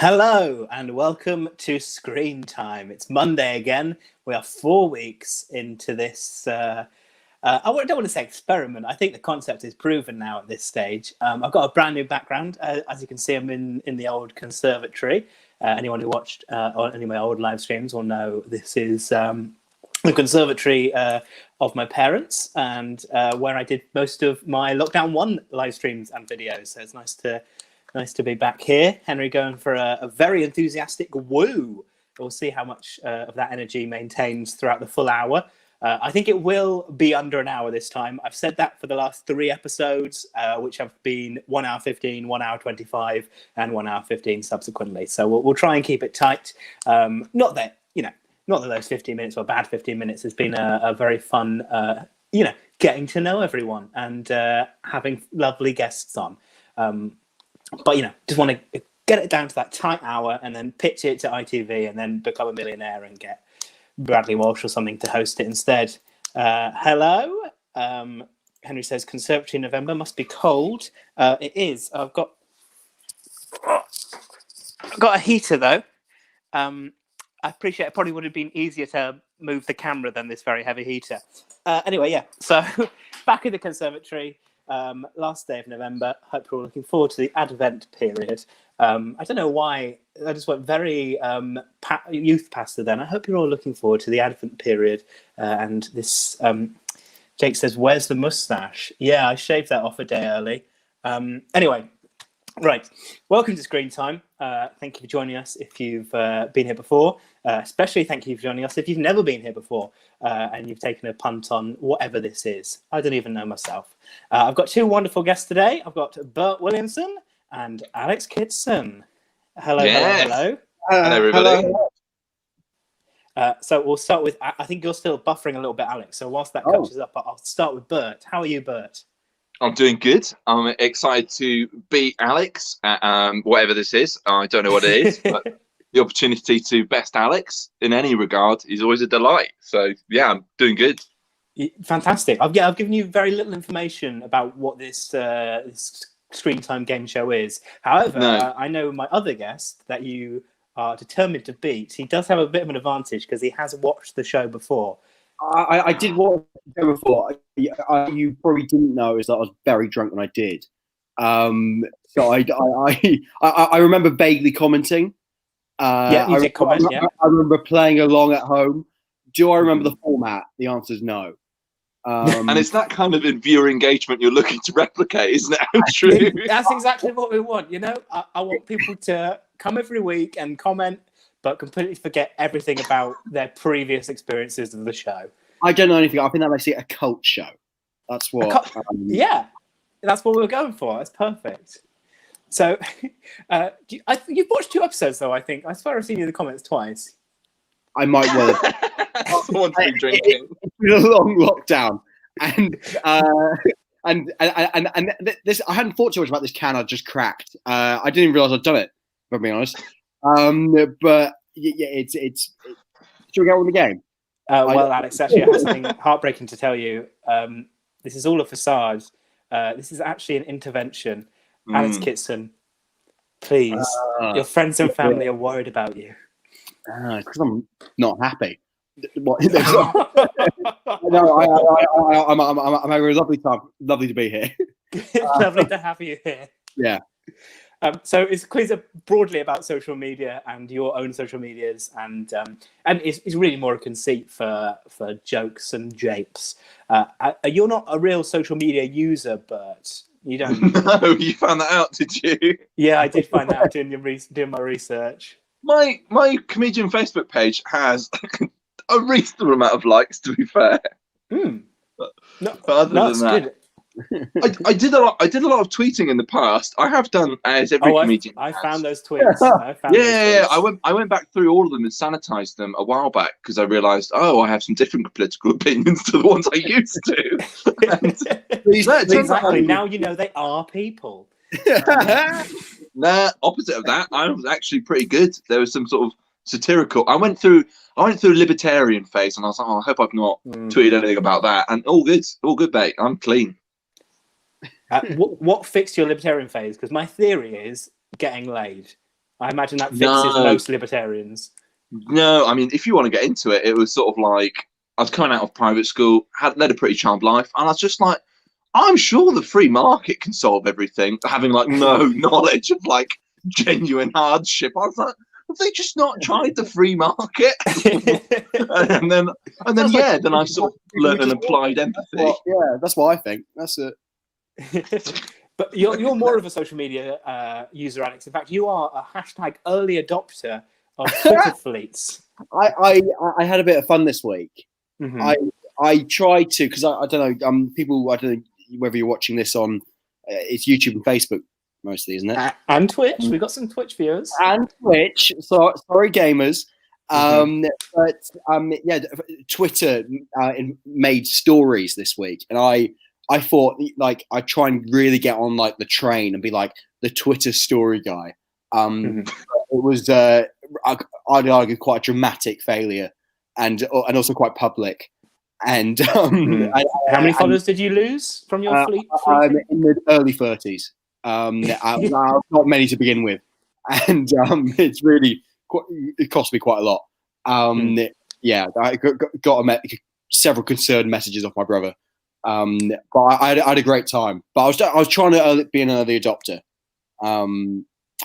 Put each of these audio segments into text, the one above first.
Hello and welcome to Screen Time. It's Monday again. We are 4 weeks into this. I don't want to say experiment. I think the concept is proven now at this stage. I've got a brand new background. As you can see, I'm in the old conservatory. Anyone who watched on any of my old live streams will know this is the conservatory of my parents, and where I did most of my Lockdown 1 live streams and videos. So it's nice to be back here. Henry going for a very enthusiastic woo. We'll see how much of that energy maintains throughout the full hour. I think it will be under an hour this time. I've said that for the last 3 episodes, which have been 1 hour 15, 1 hour 25, and 1 hour 15 subsequently. So we'll try and keep it tight. Not that those 15 minutes were bad 15 minutes. It's been a very fun, getting to know everyone and having lovely guests on. But, just want to get it down to that tight hour and then pitch it to ITV and then become a millionaire and get Bradley Walsh or something to host it instead. Hello. Henry says, Conservatory in November must be cold. It is. I've got a heater, though. I appreciate it probably would have been easier to move the camera than this very heavy heater. Anyway, yeah. So back in the conservatory. Last day of November. Hope you're all looking forward to the Advent period. I don't know why I just went very youth pastor then. I hope you're all looking forward to the Advent period. And this Jake says, "Where's the mustache?" Yeah, I shaved that off a day early. Anyway, right. Welcome to Screen Time. Thank you for joining us if you've been here before. Especially thank you for joining us if you've never been here before and you've taken a punt on whatever this is. I don't even know myself. I've got 2 wonderful guests today. I've got Burt Williamson and Alex Kitson. Hello, yes. hello. Hello, everybody. So we'll start with, I think you're still buffering a little bit, Alex. So whilst that catches up, I'll start with Burt. How are you, Burt? I'm doing good. I'm excited to beat Alex at whatever this is. I don't know what it is, but the opportunity to best Alex in any regard is always a delight. So, yeah, I'm doing good. Fantastic. I've given you very little information about what this Screen Time game show is. However, I know my other guest that you are determined to beat. He does have a bit of an advantage because he has watched the show before. I did watch the show before. You probably didn't know is that I was very drunk when I did. So I remember vaguely commenting. You did comment. I remember playing along at home. Do I remember the format? The answer is no. And it's that kind of viewer engagement you're looking to replicate, isn't it? True. That's exactly what we want. I want people to come every week and comment, but completely forget everything about their previous experiences of the show. I don't know anything. I think that makes it a cult show. That's what. Yeah, that's what we were going for. That's perfect. So, you've watched 2 episodes, though. I think I swear I've seen you in the comments twice. I might well. Someone's been drinking. It's been a long lockdown, and this I hadn't thought too much about this can I just cracked. I didn't even realize I'd done it. If I'm being honest. But yeah, it's. Should we get on with the game? Well, Alex, actually, I have something heartbreaking to tell you. This is all a facade. This is actually an intervention. Alex Kitson, please. Your friends and family are worried about you. Because I'm not happy. No, I'm having a lovely time. Lovely to be here. It's lovely to have you here. Yeah. So it's clear broadly about social media and your own social medias, and it's really more a conceit for jokes and japes. You're not a real social media user, Burt. You don't. No, you found that out, did you? Yeah, I did find that out doing my research. My comedian Facebook page has a reasonable amount of likes, to be fair. But other than that, good. I did a lot of tweeting in the past. I have done as every comedian. I found those tweets. I went back through all of them and sanitized them a while back because I realised, I have some different political opinions to the ones I used to. Exactly. Now you know they are people. Nah, opposite of that, I was actually pretty good. There was some sort of satirical. I went through Libertarian Phase, and I was like, I hope I've not tweeted anything about that. And all good, mate. I'm clean. What fixed your Libertarian Phase? Because my theory is getting laid. I imagine that fixes most libertarians. No, I mean, if you want to get into it, it was sort of like I was coming out of private school, had led a pretty charmed life, and I was just like, I'm sure the free market can solve everything. Having like no knowledge of like genuine hardship, I was like, have they just not tried the free market? and then then I sort of learned an applied empathy. Well, yeah, that's what I think. That's it. But you're more of a social media user, Alex. In fact, you are a hashtag early adopter of Twitter fleets. I had a bit of fun this week. Mm-hmm. I tried to, because I don't know, people, I don't know whether you're watching this on, it's YouTube and Facebook mostly, isn't it? And Twitch. We've got some Twitch viewers. And Twitch. So, sorry, gamers. Yeah, Twitter made stories this week, and I thought, like, I'd try and really get on, like, the train and be, like, the Twitter story guy. It was, I'd argue, quite a dramatic failure and also quite public. And how many followers did you lose from your fleet? In the early 30s. Not many to begin with. And it's really, it cost me quite a lot. Yeah, I got several concerned messages off my brother. But I had a great time. But I was trying to be an early adopter.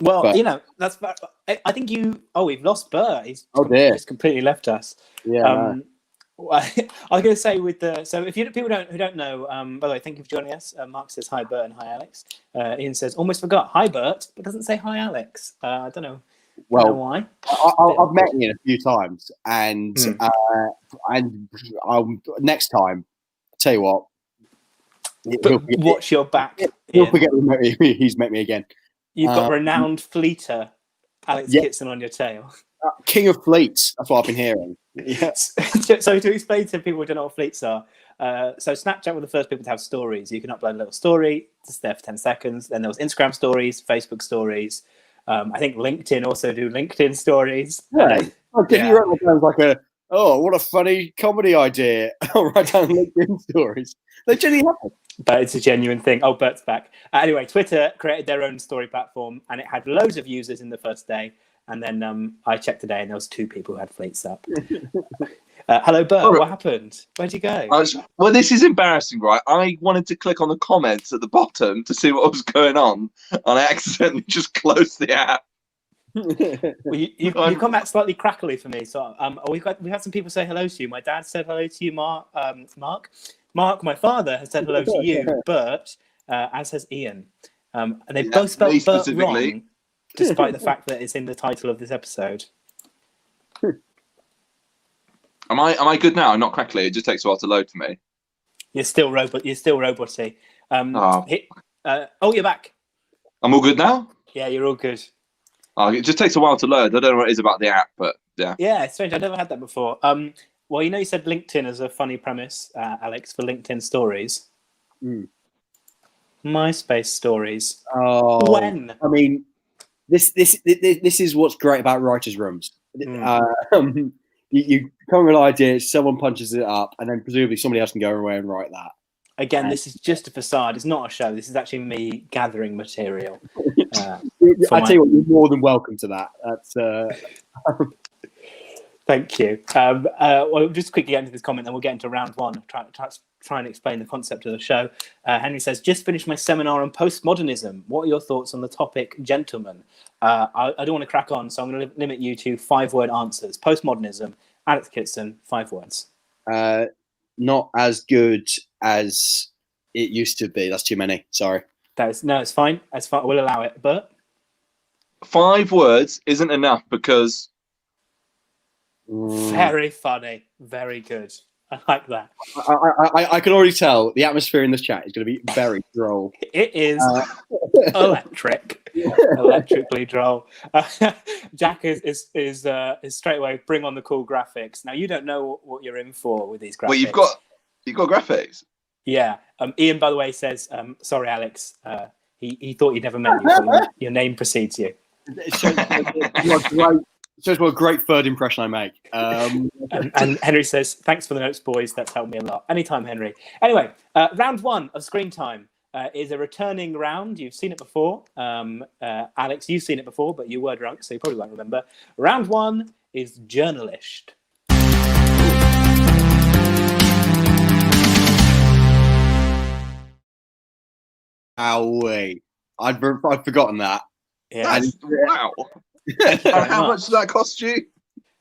Well, you know, that's. I think you. Oh, we've lost Burt. He's completely left us. Yeah. I was going to say with the. So if people who don't know, by the way, thank you for joining us. Mark says hi, Burt, and hi, Alex. Ian says almost forgot hi, Burt, but doesn't say hi, Alex. I don't know. Well, don't know why. I've met Ian a few times, and next time, I'll tell you what. Watch your back. He'll forget he's met me again. You've got renowned fleeter Alex Kitson on your tail. King of fleets. That's what I've been hearing. Yes. So to explain to people who don't know what fleets are, so Snapchat were the first people to have stories. You can upload a little story, just there for 10 seconds. Then there was Instagram stories, Facebook stories. I think LinkedIn also do LinkedIn stories. Right. Didn't you write down like what a funny comedy idea? I'll write down LinkedIn stories. They genuinely happen. But it's a genuine thing. Oh, Bert's back. Anyway, Twitter created their own story platform, and it had loads of users in the first day. And then I checked today, and there was 2 people who had fleets up. Hello, Burt. What happened? Where'd you go? Well, this is embarrassing, right? I wanted to click on the comments at the bottom to see what was going on, and I accidentally just closed the app. Well, you come back slightly crackly for me. So we had some people say hello to you. My dad said hello to you, Mark. Mark, my father, has said hello to you, Burt, as has Ian. And they both spelled Burt wrong, despite the fact that it's in the title of this episode. Am I good now? I'm not crackly. It just takes a while to load for me. You're still roboty. You're back. I'm all good now? Yeah, you're all good. It just takes a while to load. I don't know what it is about the app, but yeah. Yeah, it's strange. I've never had that before. Well, you said LinkedIn as a funny premise, Alex, for LinkedIn stories. MySpace stories. Oh, when? I mean, this is what's great about writers' rooms. You come with an idea, someone punches it up, and then presumably somebody else can go away and write that. Again, this is just a facade. It's not a show. This is actually me gathering material. I tell you what, you're more than welcome to that. That's. Thank you. Well, just quickly get into this comment, then we'll get into round one. Try and explain the concept of the show. Henry says, just finished my seminar on postmodernism. What are your thoughts on the topic, gentlemen? I don't want to crack on, so I'm going to limit you to 5-word answers. Postmodernism, Alex Kitson, 5 words. Not as good as it used to be. That's too many. Sorry. It's fine. It's fine. We'll allow it. But 5 words isn't enough because. Very funny. Very good. I like that. I can already tell the atmosphere in this chat is going to be very droll. It is electrically droll. Jack is straight away bring on the cool graphics. Now you don't know what you're in for with these graphics. Well, you've got graphics. Yeah. Ian, by the way, says sorry, Alex. He thought he'd never met you, so your name precedes you. Shows what a great third impression I make. And Henry says, thanks for the notes, boys. That's helped me a lot. Anytime, Henry. Anyway, round one of screen time. is a returning round. You've seen it before. Alex, you've seen it before, but you were drunk, so you probably won't remember. Round 1 is journalist. Wait. I'd forgotten that. Yeah. Wow. How much did that cost you?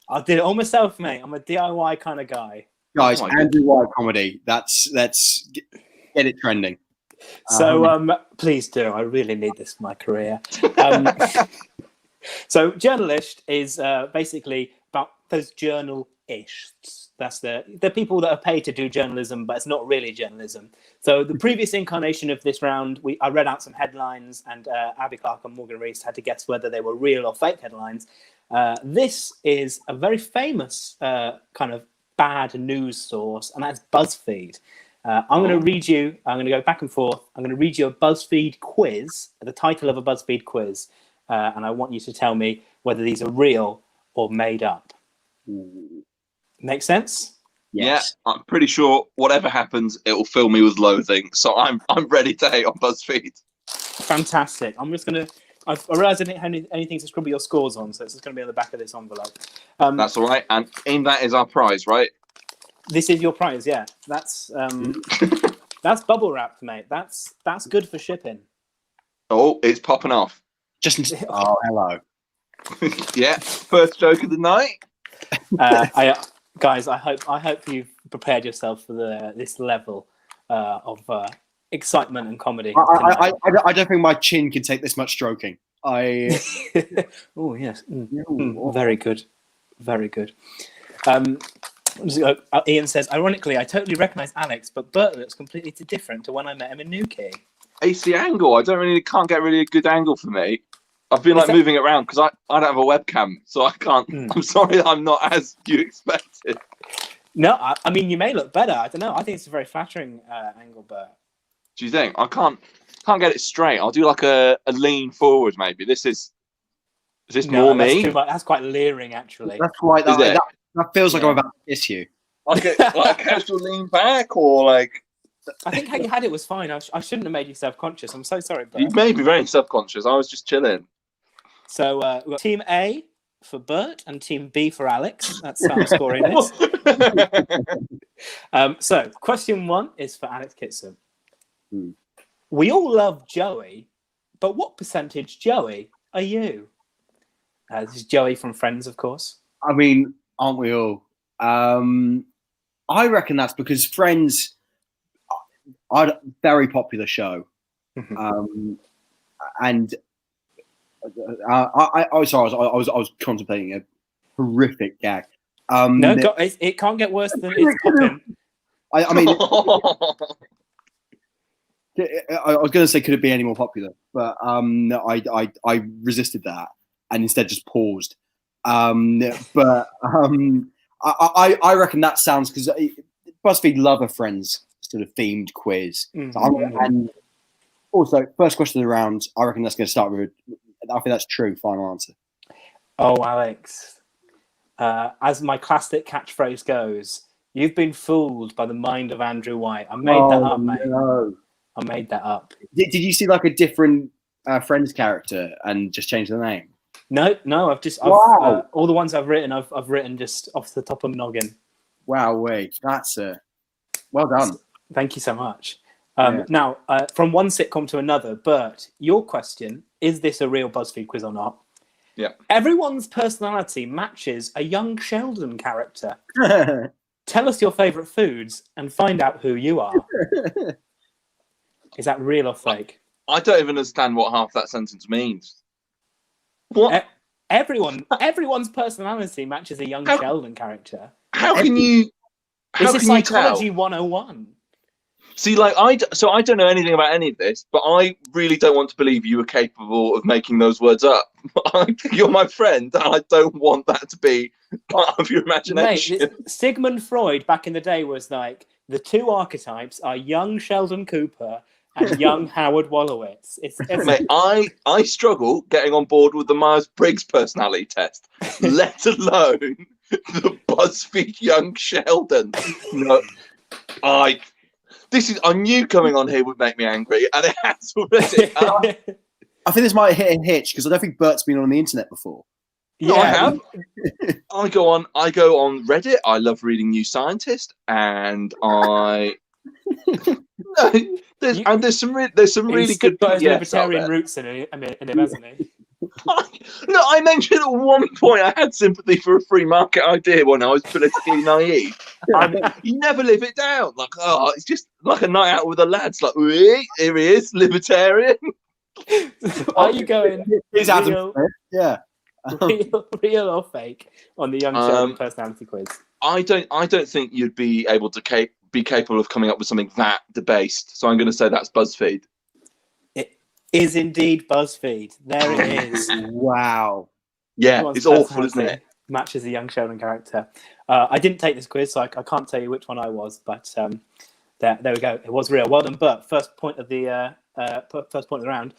I did it all myself, mate. I'm a DIY kind of guy. Guys, Andrew White comedy. Let's get it trending. So please do. I really need this for my career. So journalist is basically about those journalists. That's the people that are paid to do journalism, but it's not really journalism. So the previous incarnation of this round, I read out some headlines, and Abby Clark and Morgan Rees had to guess whether they were real or fake headlines. This is a very famous kind of bad news source, and that's BuzzFeed. I'm going to read you, I'm going to go back and forth. I'm going to read you a BuzzFeed quiz, the title of a BuzzFeed quiz, and I want you to tell me whether these are real or made up. Make sense? Yes. Yeah, I'm pretty sure whatever happens, it will fill me with loathing. So I'm ready to hate on BuzzFeed. Fantastic. I'm just going to... I realised I didn't have anything to scribble your scores on, so it's just going to be on the back of this envelope. That's all right. And in that is our prize, right? This is your prize, yeah. That's that's bubble wrapped, mate. That's good for shipping. Oh, it's popping off. Oh, hello. Yeah, first joke of the night. Guys, I hope you've prepared yourself for this level of excitement and comedy. I don't think my chin can take this much stroking. Oh yes, very good, very good. Ian says, ironically, I totally recognise Alex, but Burt looks completely different to when I met him in Newquay. It's the angle. I can't get really a good angle for me. I've been moving it around because I don't have a webcam, so I can't. I'm sorry that I'm not as you expected. No, I mean you may look better. I don't know. I think it's a very flattering angle, Burt. Do you think? I can't get it straight. I'll do like a lean forward, maybe. Is this more me? That's quite leering, actually. That's right. That feels like I'm about to kiss you. Like a casual lean back, or like. I think how you had it was fine. I shouldn't have made you self-conscious. I'm so sorry, Burt. You made me very self-conscious. I was just chilling. So we've got Team A for Burt and Team B for Alex. That's how I'm scoring this. So question 1 is for Alex Kitson. We all love Joey, but what percentage Joey are you? This is Joey from Friends, of course. I mean, aren't we all? I reckon that's because Friends are a very popular show. And I was contemplating a horrific gag. It can't get worse than it's popping. I mean, I was going to say, could it be any more popular? But I resisted that and instead just paused. But I reckon that sounds, because BuzzFeed love a Friends sort of themed quiz. And also, first question of the round, I reckon that's going to start with, I think that's true, final answer. Oh, Alex. As my classic catchphrase goes, you've been fooled by the mind of Andrew White. I made that up, mate. No. I made that up. Did you see like a different Friends character and just change the name? No. I've all the ones I've written just off the top of my noggin. Wow, wait, that's well done. Thank you so much. Now, from one sitcom to another, Burt, your question, is this a real BuzzFeed quiz or not? Yeah. Everyone's personality matches a young Sheldon character. Tell us your favourite foods and find out who you are. Is that real or fake? I don't even understand what half that sentence means. What? Everyone's personality matches a young Sheldon character. How can you? This is psychology 101. See, like I don't know anything about any of this, but I really don't want to believe you were capable of making those words up. You're my friend, and I don't want that to be part of your imagination. Mate, Sigmund Freud back in the day was like, the two archetypes are young Sheldon Cooper and young Howard Wolowitz. Mate, I struggle getting on board with the Myers-Briggs personality test, let alone the BuzzFeed young Sheldon. No, I knew coming on here would make me angry, and it has already. I think this might hit a hitch because I don't think Burt's been on the internet before. No, I have. I go on Reddit. I love reading New Scientist, and there's some really good libertarian roots in him, hasn't he? Look, I mentioned at one point I had sympathy for a free market idea when I was politically naive. You never live it down. Like, it's just like a night out with the lads. Like, here he is, libertarian. Are you going real, yeah, real or fake on the Young Sheldon personality quiz? I don't think you'd be able to be capable of coming up with something that debased. So I'm going to say that's BuzzFeed. It is indeed BuzzFeed. There it is. Wow. Yeah, it's awful, isn't it? Matches a Young Sheldon character. I didn't take this quiz, so I can't tell you which one I was, but there we go. It was real. Well done, Burt. First point of the round.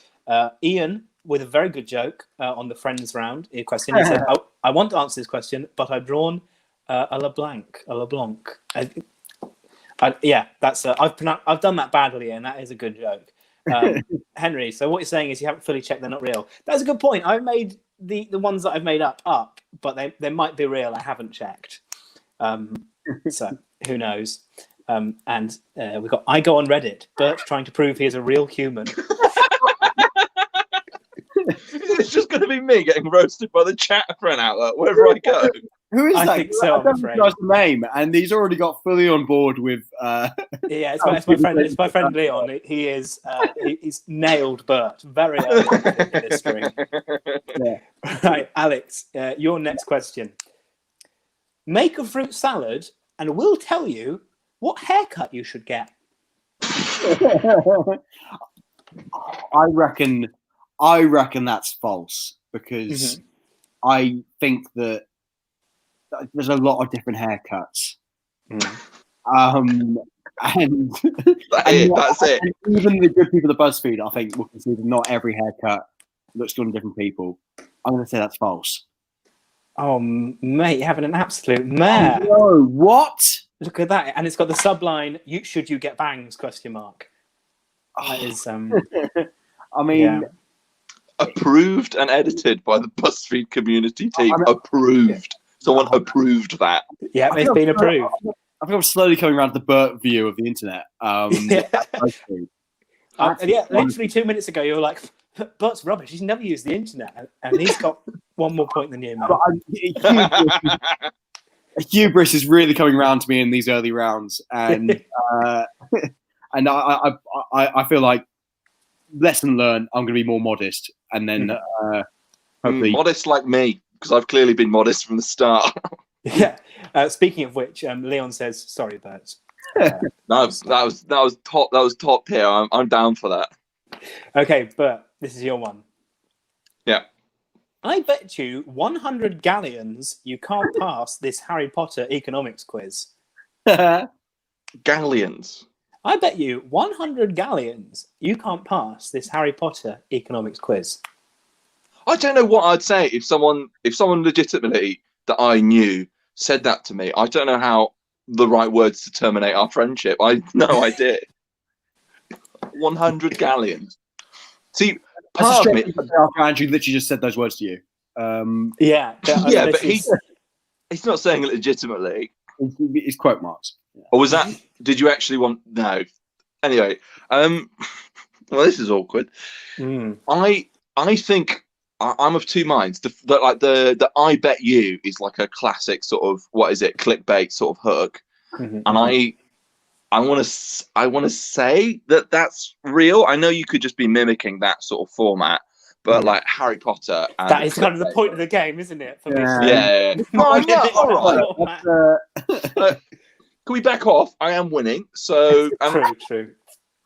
Ian with a very good joke on the Friends round question. He said, I want to answer this question, but I've drawn a LeBlanc. That's I've done that badly, and that is a good joke. Henry, so what you're saying is you haven't fully checked they're not real. That's a good point. I've made the ones that I've made up, but they might be real. I haven't checked. So who knows? And we've got I go on Reddit. Burt trying to prove he is a real human. It's just going to be me getting roasted by the chat for an hour wherever I go. Who is that? I think so, I don't recognize the name, and he's already got fully on board with. Yeah, it's my friend. It's my friend Leon. He is. He's nailed Burt very early in this string. Yeah. Right, Alex. Your next question. Make a fruit salad, and we'll tell you what haircut you should get. I reckon that's false because I think that there's a lot of different haircuts. And that's it. And even the good people at BuzzFeed, I think, will consider not every haircut looks good on different people. I'm going to say that's false. Oh, mate, you're having an absolute mare. Oh, no, what? Look at that. And it's got the subline, should you get bangs, ? That is, I mean... Yeah. Approved and edited by the BuzzFeed community team. Approved. Someone approved that. Yeah, it's been approved. I think I'm slowly coming around to the Burt view of the internet. Literally 2 minutes ago, you were like, Burt's rubbish. He's never used the internet. And he's got one more point than you, man. Hubris is really coming around to me in these early rounds. And and I feel like, lesson learned, I'm going to be more modest. And then hopefully... modest like me, because I've clearly been modest from the start. Yeah. Speaking of which, Leon says, sorry, Burt. That was top tier. I'm down for that. Okay, Burt, this is your one. Yeah. I bet you 100 galleons you can't pass this Harry Potter economics quiz. Galleons? I bet you 100 galleons you can't pass this Harry Potter economics quiz. I don't know what I'd say if someone legitimately that I knew said that to me. I don't know how the right words to terminate our friendship. I have no idea. 100 galleons. See, part of me... Andrew literally just said those words to you. Yeah, but he's not saying it legitimately. It's quote marks. Yeah. Or was that? Did you actually want? No. Anyway, well, this is awkward. I think I'm of two minds. The I bet you is like a classic sort of clickbait sort of hook, and I want to say that that's real. I know you could just be mimicking that sort of format, but like Harry Potter. And that is kind of the point of the game, isn't it? For me. Yeah. All right. Can we back off? I am winning, so true.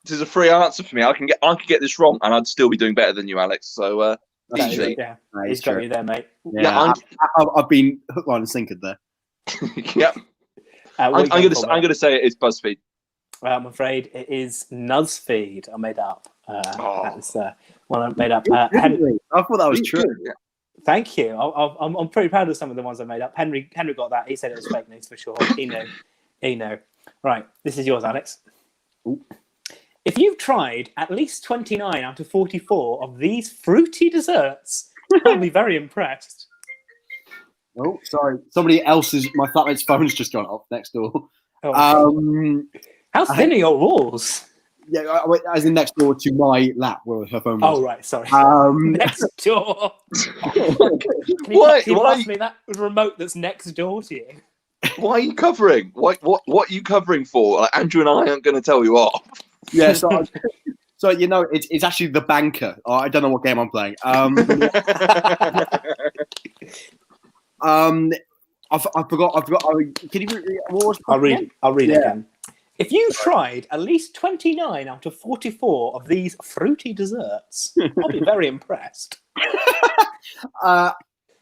This is a free answer for me. I could get this wrong, and I'd still be doing better than you, Alex. So easy. Yeah, he's got you there, mate. Yeah, I've been hook, line, and sinkered there. Yep. I'm going to say it's BuzzFeed. I'm afraid it is Nuzzfeed. I made up. That's one I made up. Henry, I thought that was true. Thank you. I'm pretty proud of some of the ones I made up. Henry got that. He said it was fake news for sure. He knew. Right. This is yours, Alex. Ooh. If you've tried at least 29 out of 44 of these fruity desserts, I'll be very impressed. Oh, sorry. My flatmate's phone's just gone off next door. Oh. How thin are your walls? Yeah, as in next door to my lap where her phone was. Oh, right, sorry. Next door. Can you pass me that remote that's next door to you? Why are you covering? What are you covering for? Like, Andrew and I aren't going to tell you off. Yeah, so it's actually the banker. Oh, I don't know what game I'm playing. I forgot. Can you? What was I'll read it again. If you tried at least 29 out of 44 of these fruity desserts, I'll be very impressed. I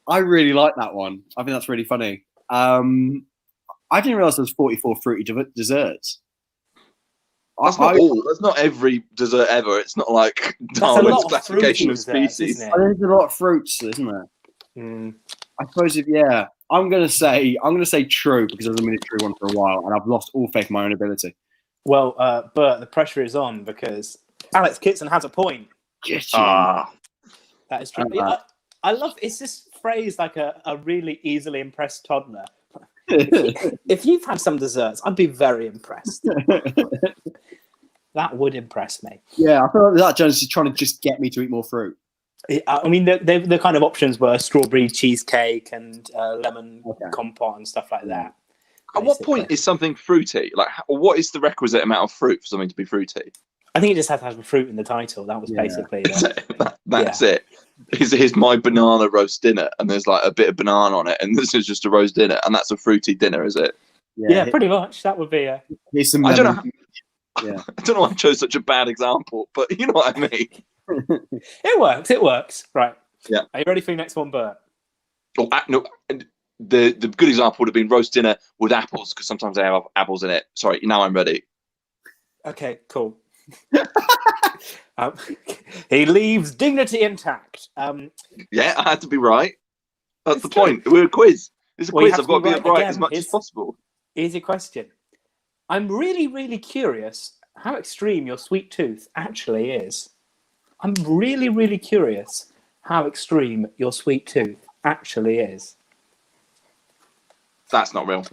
really like that one. I think that's really funny. I didn't realize there was 44 fruity desserts. That's not all. That's not every dessert ever. It's not like Darwin's classification of species. I think there's a lot of fruits, isn't there? I suppose I'm gonna say true because I was a military one for a while and I've lost all faith in my own ability. Well, Burt, the pressure is on because Alex Kitson has a point. That is true. I love it's this phrase like a really easily impressed toddler. If you've had some desserts, I'd be very impressed. That would impress me. Yeah, I feel like that Jones is trying to just get me to eat more fruit. I mean, the kind of options were strawberry cheesecake and lemon compote and stuff like that. At what point is something fruity? Like, what is the requisite amount of fruit for something to be fruity? I think it just has to have a fruit in the title. That was basically that's it. Here's my banana roast dinner, and there's like a bit of banana on it, and this is just a roast dinner, and that's a fruity dinner, is it? Yeah, pretty much. That would be a. I don't know. I don't know why I chose such a bad example, but you know what I mean. It works. Right. Yeah. Are you ready for your next one, Burt? Oh, no. The good example would have been roast dinner with apples, because sometimes they have apples in it. Sorry, now I'm ready. Okay, cool. He leaves dignity intact. Yeah, I had to be right. That's the point. We're a quiz. It's a quiz. I've got to be right as much as possible. Here's your question. I'm really, really curious how extreme your sweet tooth actually is. I'm really, really curious how extreme your sweet tooth actually is. That's not real.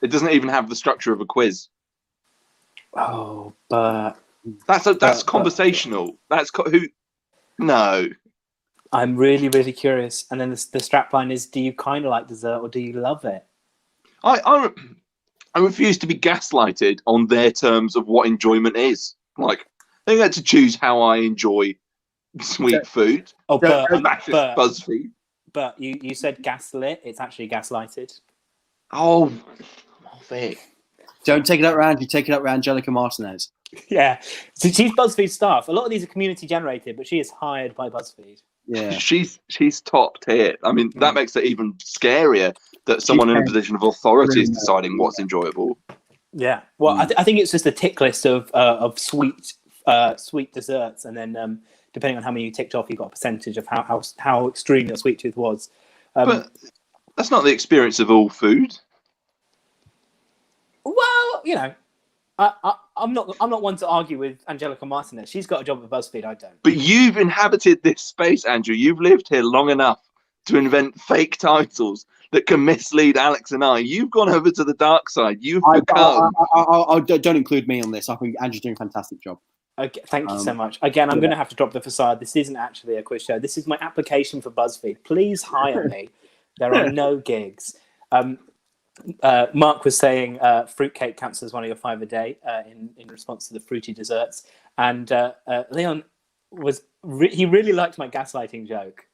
It doesn't even have the structure of a quiz. Oh, but that's conversational. That's who? No. I'm really, really curious. And then the strapline is: do you kind of like dessert or do you love it? I refuse to be gaslighted on their terms of what enjoyment is. Like, they get to choose how I enjoy sweet food. Oh, but BuzzFeed. But you said gaslit. It's actually gaslighted. Oh, Vic. Don't take it up round. You take it up round Angelica Martinez. Yeah. So she's BuzzFeed staff. A lot of these are community generated, but she is hired by BuzzFeed. Yeah. She's top tier. I mean, that makes it even scarier that someone in a position of authority is deciding what's enjoyable. Yeah. Well, I think it's just a tick list of sweet desserts, and then depending on how many you ticked off, you got a percentage of how extreme your sweet tooth was. But that's not the experience of all food. Well, you know, I'm not one to argue with Angelica Martinez. She's got a job at BuzzFeed. I don't. But you've inhabited this space, Andrew. You've lived here long enough to invent fake titles that can mislead Alex and I. You've gone over to the dark side. You've become. Don't include me on this. I think Andrew's doing a fantastic job. Okay, thank you so much. Again, I'm going to have to drop the facade. This isn't actually a quiz show. This is my application for BuzzFeed. Please hire me. There are no gigs. Mark was saying fruitcake counts as one of your 5 a day in response to the fruity desserts. And Leon he really liked my gaslighting joke.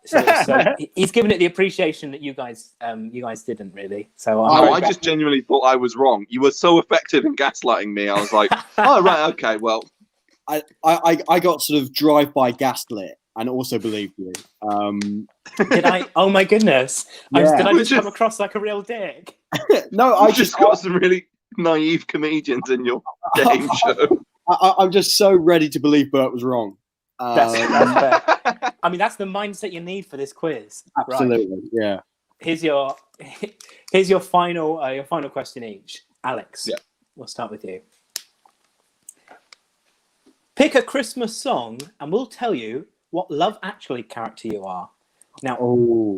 So he's given it the appreciation that you guys didn't really. So I just genuinely thought I was wrong. You were so effective in gaslighting me. I was like, oh right, okay, well. I got sort of drive-by gaslit and also believed you. Did I? Oh my goodness! Yeah. Did I just come across like a real dick? No, I just got some really naive comedians in your game show. I'm just so ready to believe Burt was wrong. That's fair. I mean, that's the mindset you need for this quiz. Absolutely, right? Yeah. Here's your final question each. Alex, we'll start with you. Pick a Christmas song and we'll tell you what Love Actually character you are. Now,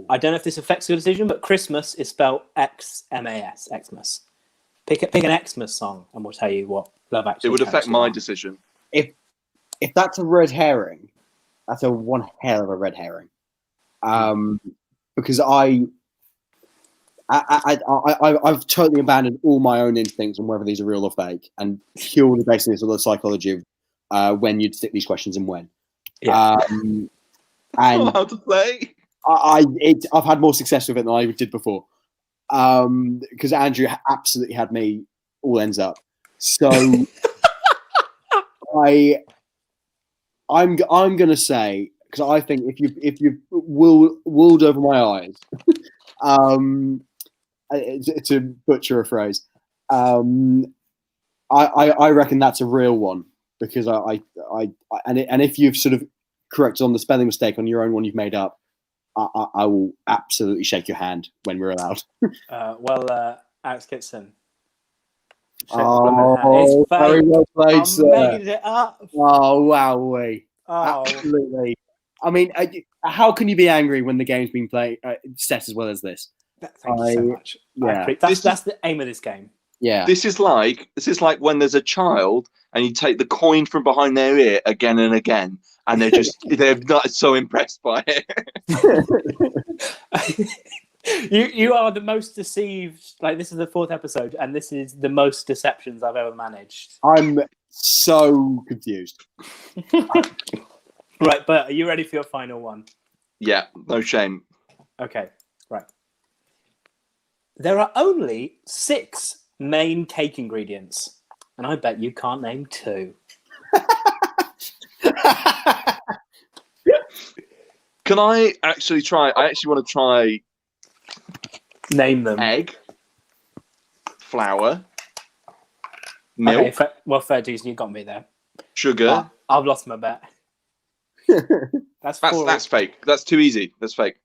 I don't know if this affects your decision, but Christmas is spelled X-M-A-S, Xmas. Pick an Xmas song and we'll tell you what Love Actually It would affect my are. decision. If that's a red herring, that's a one hell of a red herring. Because I've totally abandoned all my own instincts on whether these are real or fake, and purely based on this on the psychology of when you'd stick these questions and when. Yeah. And how to play? I've had more success with it than I did before. Because Andrew absolutely had me all ends up. So I'm gonna say, because I think if you wooled over my eyes, to butcher a phrase, I reckon that's a real one, because and if you've sort of corrected on the spelling mistake on your own one you've made up, I will absolutely shake your hand when we're allowed. Alex Kitson. Oh, very well played, sir. Made it up. Oh, wow. Oh. Absolutely. I mean, how can you be angry when the game's been played set as well as this? Thank you so much. Yeah. That's the aim of this game. Yeah. This is like when there's a child and you take the coin from behind their ear again and again, and they're not so impressed by it. You are the most deceived. Like, this is the 4th episode, and this is the most deceptions I've ever managed. I'm so confused. Right, but are you ready for your final one? Yeah, no shame. Okay, right. There are only 6 main cake ingredients, and I bet you can't name 2. Can I actually try? I actually want to try. Name them. Egg, flour, milk. Okay, fair dues, you got me there. Sugar. I've lost my bet. That's fake. That's too easy. That's fake.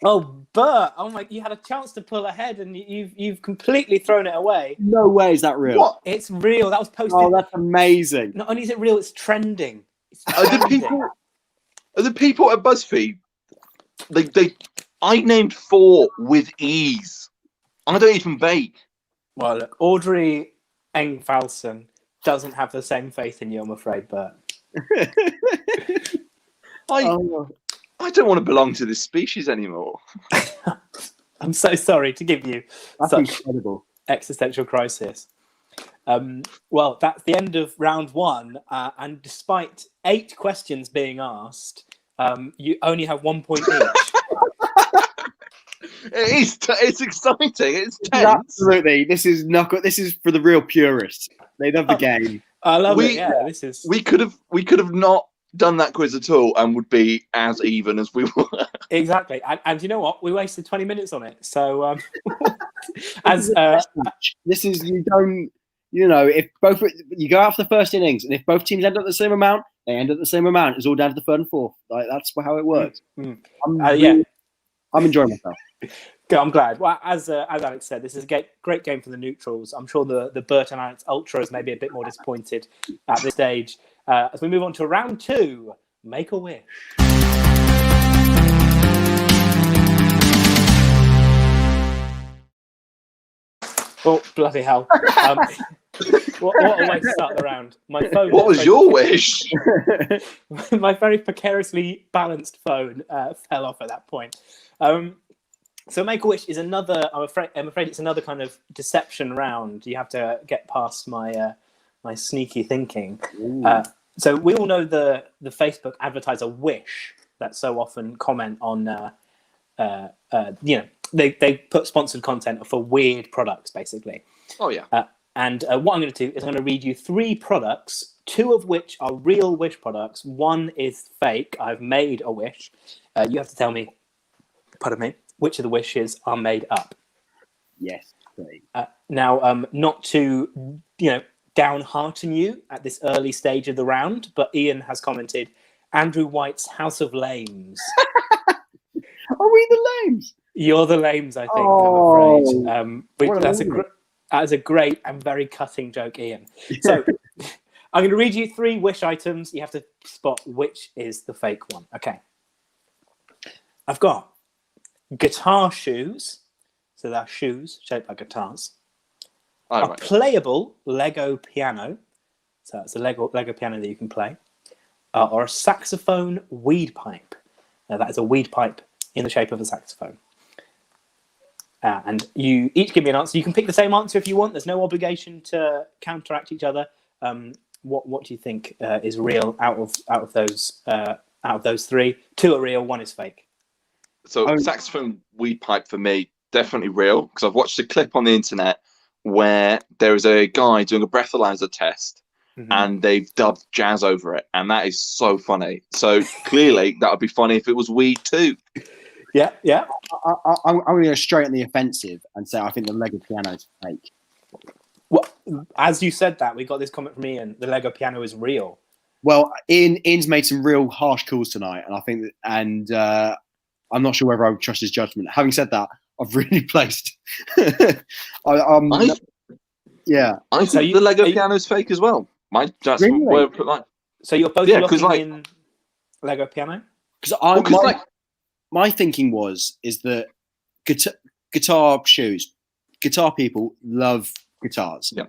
Oh, Burt! Oh my! You had a chance to pull ahead, and you've completely thrown it away. No way is that real. What? It's real. That was posted. Oh, that's amazing. Not only is it real, it's trending. Are the people at Buzzfeed? I named 4 with ease. I don't even bake. Well, look, Audrey Engvalson doesn't have the same faith in you, I'm afraid, Burt. I don't want to belong to this species anymore. I'm so sorry to give you such incredible existential crisis. Well, that's the end of round 1, and despite 8 questions being asked, you only have 1 point each. It's exciting. It's tense. Absolutely. This is for the real purists. They love the game. I love it. Yeah, this is. We could have not done that quiz at all and would be as even as we were. Exactly. And you know what? We wasted 20 minutes on it. So this is, you don't, if both, you go out for the first innings, and if both teams end up the same amount, they end up the same amount. It's all down to the 3rd and 4th. Like, that's how it works. I'm enjoying myself. Good, I'm glad. Well, as Alex said, this is a great game for the neutrals. I'm sure the Burt and Alex Ultras may be a bit more disappointed at this stage. As we move on to round 2, Make a Wish. Oh, bloody hell. What a way to start the round. My phone. What was your wish? My very precariously balanced phone fell off at that point. So Make a Wish is another. I'm afraid it's another kind of deception round. You have to get past my my sneaky thinking. So we all know the Facebook advertiser Wish that so often comment on. They put sponsored content for weird products, basically. Oh yeah. And what I'm going to do is I'm going to read you 3 products, 2 of which are real Wish products. 1 is fake. I've made a wish. You have to tell me, pardon me, which of the wishes are made up. Yes, please. Now, not to downhearten you at this early stage of the round, but Ian has commented, Andrew White's House of Lames. Are we the lames? You're the lames, I think. I'm afraid. That is a great and very cutting joke, Ian. So I'm going to read you 3 wish items. You have to spot which is the fake one. Okay. I've got guitar shoes. So they're shoes shaped like guitars. A playable Lego piano. So it's a Lego piano that you can play. Or a saxophone weed pipe. Now that is a weed pipe in the shape of a saxophone. And you each give me an answer. You can pick the same answer if you want. There's no obligation to counteract each other. What do you think is real out of those 3? 2 are real, 1 is fake. So saxophone weed pipe for me, definitely real, because I've watched a clip on the internet where there is a guy doing a breathalyzer test, and they've dubbed jazz over it, and that is so funny. So clearly that would be funny if it was weed too. Yeah. I'm going to go straight on the offensive and say I think the Lego piano is fake. Well, as you said that, we got this comment from Ian. The Lego piano is real. Well, Ian's made some real harsh calls tonight, and I think I'm not sure whether I would trust his judgment. Having said that, I've really placed. I think the Lego piano is fake as well. That's really? where I put mine. So you're both locking in Lego piano? Because my thinking is that guitar shoes, guitar people love guitars. Yeah.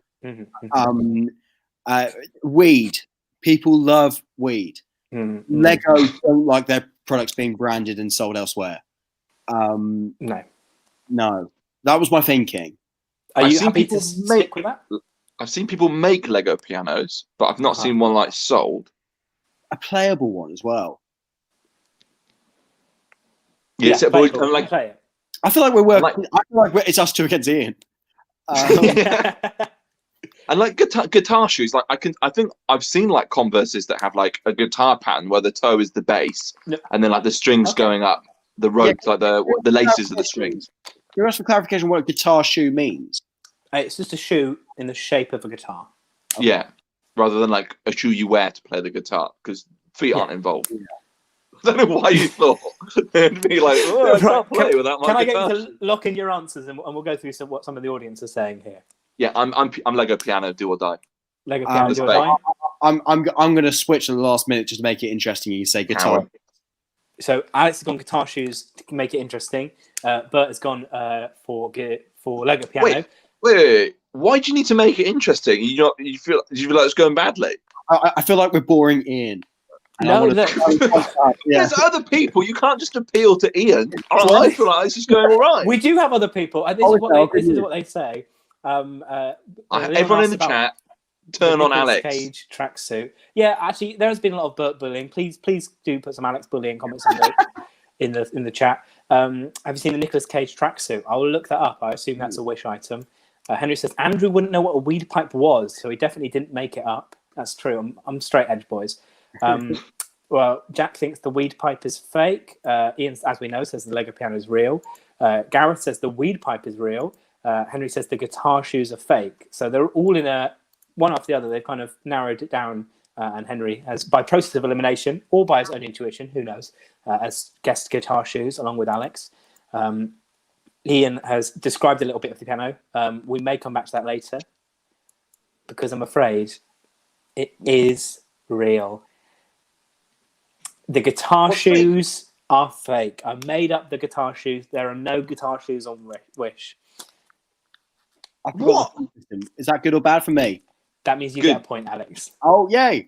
Weed, people love weed. Lego don't like their products being branded and sold elsewhere. No, that was my thinking. Are you happy to stick with that? I've seen people make Lego pianos, but I've not seen one sold. A playable one as well. Yeah, but play it. I feel like we're working. I feel like it's us 2 against Ian. And guitar shoes, I think I've seen Converses that have a guitar pattern where the toe is the bass, and then the strings going up the ropes, the laces of the strings. Can you ask for clarification what a guitar shoe means? It's just a shoe in the shape of a guitar. Okay. Yeah, rather than a shoe you wear to play the guitar, because feet aren't involved. Yeah. I don't know why you thought it'd be I can't play without my guitar. Can I get you to lock in your answers, and we'll go through what some of the audience are saying here. Yeah, I'm Lego piano, do or die. Lego piano, do or die. I'm going to switch at the last minute just to make it interesting. You say guitar. So Alex has gone guitar shoes to make it interesting. Burt has gone for Lego piano. Wait. Why do you need to make it interesting? You feel like it's going badly? I feel like we're boring Ian. There's other people. You can't just appeal to Ian. I feel like this is going all right. We do have other people, and this is what they say. Everyone in the chat, turn on Alex. Cage tracksuit. Yeah, actually, there has been a lot of Burt bullying. Please do put some Alex bullying comments in the chat. Have you seen the Nicolas Cage tracksuit? I will look that up. I assume that's a wish item. Henry says Andrew wouldn't know what a weed pipe was, so he definitely didn't make it up. That's true. I'm straight edge, boys. Well, Jack thinks the weed pipe is fake. Ian, as we know, says the Lego piano is real. Gareth says the weed pipe is real. Henry says the guitar shoes are fake. So they're all in one after the other. They've kind of narrowed it down, and Henry has, by process of elimination or by his own intuition, who knows, has guessed guitar shoes along with Alex. Ian has described a little bit of the piano. We may come back to that later because I'm afraid it is real. The guitar shoes are fake. I made up the guitar shoes. There are no guitar shoes on Wish. What? Is that good or bad for me? That means you get a point, Alex. Oh, yay.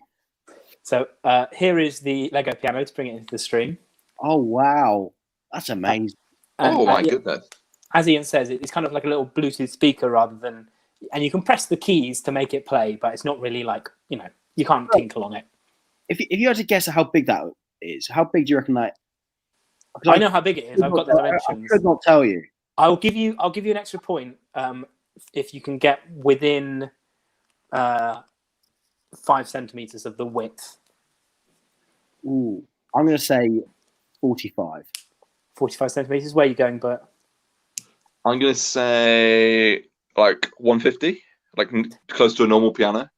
So here is the Lego piano to bring it into the stream. Oh, wow. That's amazing. My goodness. As Ian says, it's kind of like a little Bluetooth speaker rather than... And you can press the keys to make it play, but it's not really you can't tinkle on it. If you had to guess how big that is, how big do you reckon that... I know how big it is. I've got the dimensions. I could not tell you. I'll give you an extra point if you can get within 5 centimeters of the width. Ooh, I'm going to say 45. 45 centimeters. Where are you going, Burt? I'm going to say 150, close to a normal piano.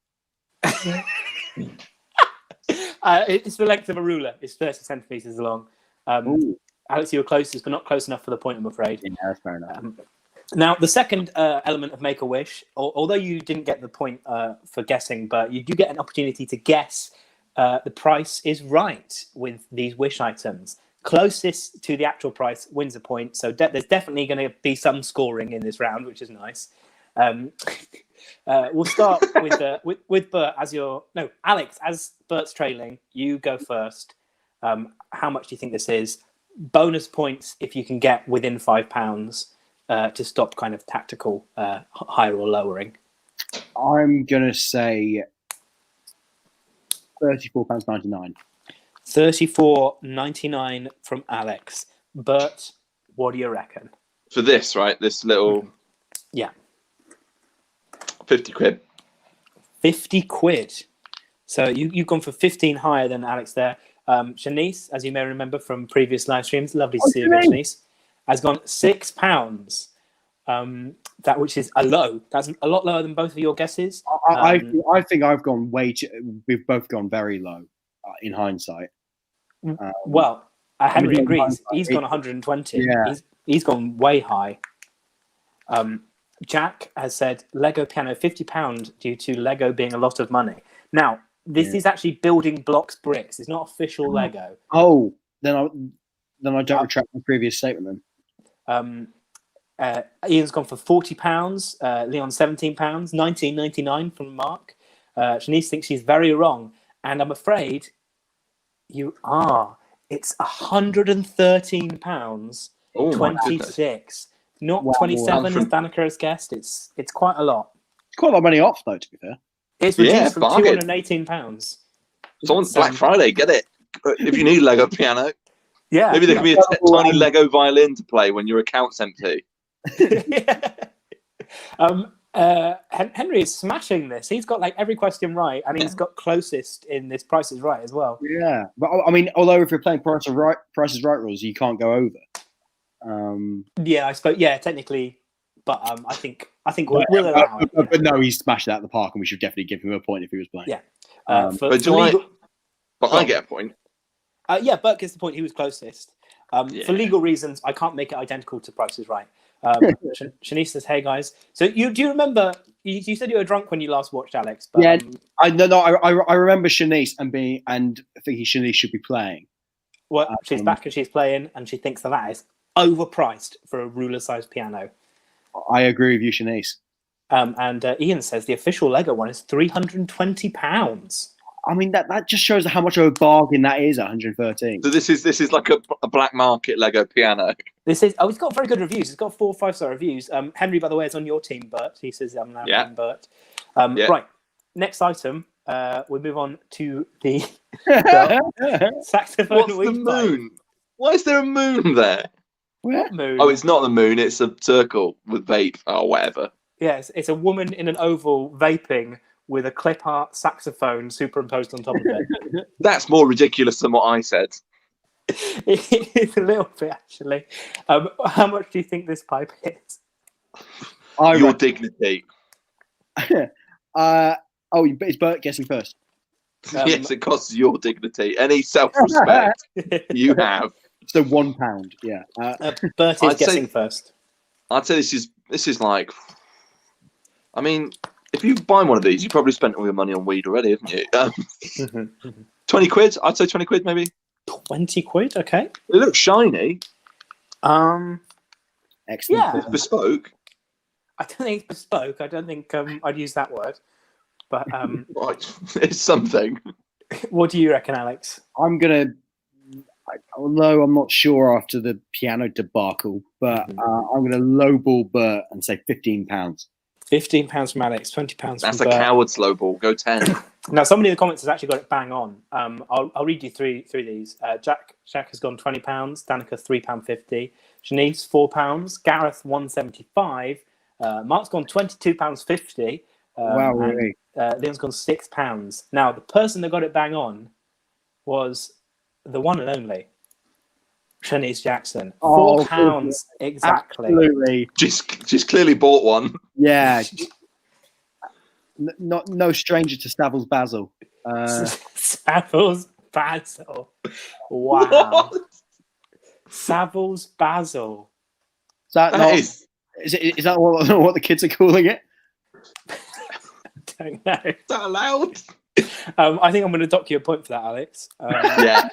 It's the length of a ruler. It's 30 centimeters long. Alex, you were closest, but not close enough for the point, I'm afraid. Yeah, that's fair enough. Now, the second element of Make-A-Wish, although you didn't get the point for guessing, but you do get an opportunity to guess the price is right with these wish items. Closest to the actual price wins a point. So there's definitely going to be some scoring in this round, which is nice. We'll start with Burt as Alex, as Burt's trailing. You go first. How much do you think this is? Bonus points if you can get within £5 to stop kind of tactical higher or lowering. I'm gonna say £34.99. £34.99 from Alex. Burt, what do you reckon? For this, right? This little... Yeah. 50 quid. 50 quid. So you've gone for 15 higher than Alex there. Shanice, as you may remember from previous live streams, lovely to see you again, Shanice, has gone £6. That which is a low. That's a lot lower than both of your guesses. I think I've gone way too. We've both gone very low in hindsight. Well, Henry agrees. He's gone 120. Yeah. He's gone way high. Jack has said Lego piano £50 due to Lego being a lot of money. Now, this is actually building blocks bricks. It's not official Lego. Oh, then I don't retract my previous statement then. Ian's gone for £40. Leon £17. £19.99 from Mark. Shanice thinks she's very wrong, and I'm afraid you are. It's £113. Oh, 26. Not 27 as Danica has guessed. It's quite a lot. Quite a lot of money off though, to be fair. It's reduced from £218. It's on Black Friday. Get it if you need Lego piano. Yeah, maybe there can be a tiny Lego violin to play when your account's empty. Henry is smashing this. He's got like every question right, and he's got closest in this Price is Right as well. Yeah, but I mean, although if you're playing Price is Right rules, you can't go over. Yeah, I suppose. Yeah, technically, but I think we'll allow it. But no, he's smashed it out of the park, and we should definitely give him a point if he was playing. Yeah. I get a point? Yeah, Burt gets the point. He was closest. For legal reasons, I can't make it identical to Price is Right. Shanice says, "Hey guys, so do you remember? You said you were drunk when you last watched Alex." But, yeah, I remember Shanice and thinking Shanice should be playing. Well, she's back and she's playing, and she thinks that is overpriced for a ruler-sized piano. I agree with you, Shanice. And Ian says the official Lego one is £320. I mean, that just shows how much of a bargain that is. 113. So this is like a black market Lego piano. This is. Oh, it's got very good reviews. It's got 4 5-star reviews. Henry, by the way, is on your team, Burt. He says I'm now team Burt. Right. Next item. We move on to the saxophone. What's the moon? Why is there a moon there? What moon? Oh, it's not the moon. It's a circle with vape or whatever. Yes, it's a woman in an oval vaping with a clip art saxophone superimposed on top of it. That's more ridiculous than what I said. It's a little bit, actually. How much do you think this pipe is? Your dignity. Is Burt guessing first? Yes, it costs your dignity. Any self-respect you have. So £1, yeah. Burt is guessing first. I'd say this is like... I mean... If you buy one of these, you probably spent all your money on weed already, haven't you? 20 quid? I'd say 20 quid, maybe. 20 quid, okay. It looks shiny. Excellent. Yeah. It's bespoke. I don't think it's bespoke. I don't think I'd use that word. But right. It's something. What do you reckon, Alex? Although I'm not sure after the piano debacle, but I'm going to lowball Burt and say £15. £15 from Alex, £20 from That's Burt. a coward's low ball. Go 10. Now, somebody in the comments has actually got it bang on. I'll read you through these. Jack has gone £20, Danica £3.50, Shanice £4, Gareth £1.75, Mark's gone £22.50. Wow, really? Leon's gone £6. Now, the person that got it bang on was the one and only Shanice Jackson. £4 exactly. Absolutely. She's clearly bought one. Yeah. No stranger to Savills Basil. Savills Basil. Wow. What? Savills Basil. Is that not? Is that what the kids are calling it? Don't know. Is that allowed? I think I'm going to dock you a point for that, Alex. Yeah.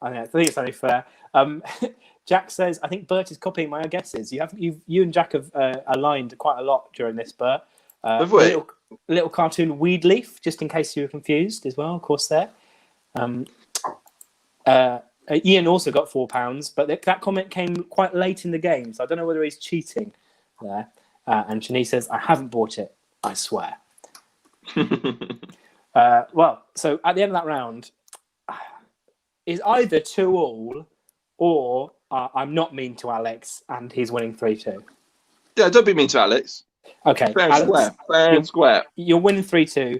I think it's only fair. Jack says, I think Burt is copying my guesses. You and Jack have aligned quite a lot during this, Burt. Have we? Little cartoon weed leaf, just in case you were confused as well, of course, there. Ian also got £4, but that comment came quite late in the game, so I don't know whether he's cheating there. And Shanice says, I haven't bought it, I swear. Well, so at the end of that round, is either 2-2 or I'm not mean to Alex and he's winning 3-2. Yeah, don't be mean to Alex. Okay, Fair Alex, square. Fair and square. You're winning 3-2,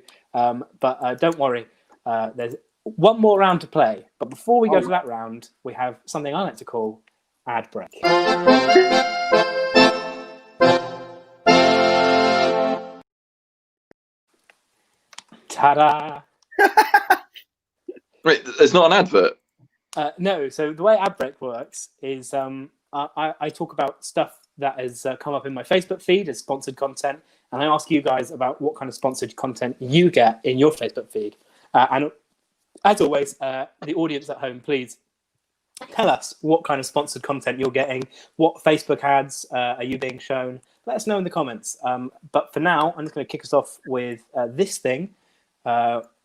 but don't worry. There's one more round to play. But before we go to that round, we have something I like to call ad break. Ta-da! Wait, there's not an advert? No, so the way ad break works is I talk about stuff that has come up in my Facebook feed as sponsored content, and I ask you guys about what kind of sponsored content you get in your Facebook feed. And as always, the audience at home, please tell us what kind of sponsored content you're getting, what Facebook ads are you being shown. Let us know in the comments. But for now, I'm just going to kick us off with this thing,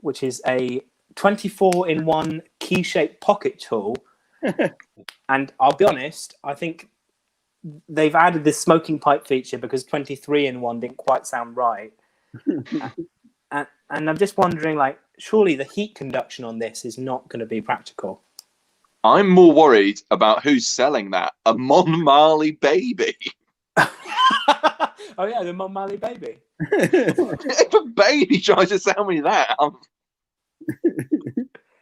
which is a 24-in-1 key-shaped pocket tool. And I'll be honest, I think they've added this smoking pipe feature because 23-in-1 didn't quite sound right. And I'm just wondering, like, surely the heat conduction on this is not going to be practical. I'm more worried about who's selling that. A Mon Marley baby. Oh, yeah, the Mon Marley baby. If a baby tries to sell me that,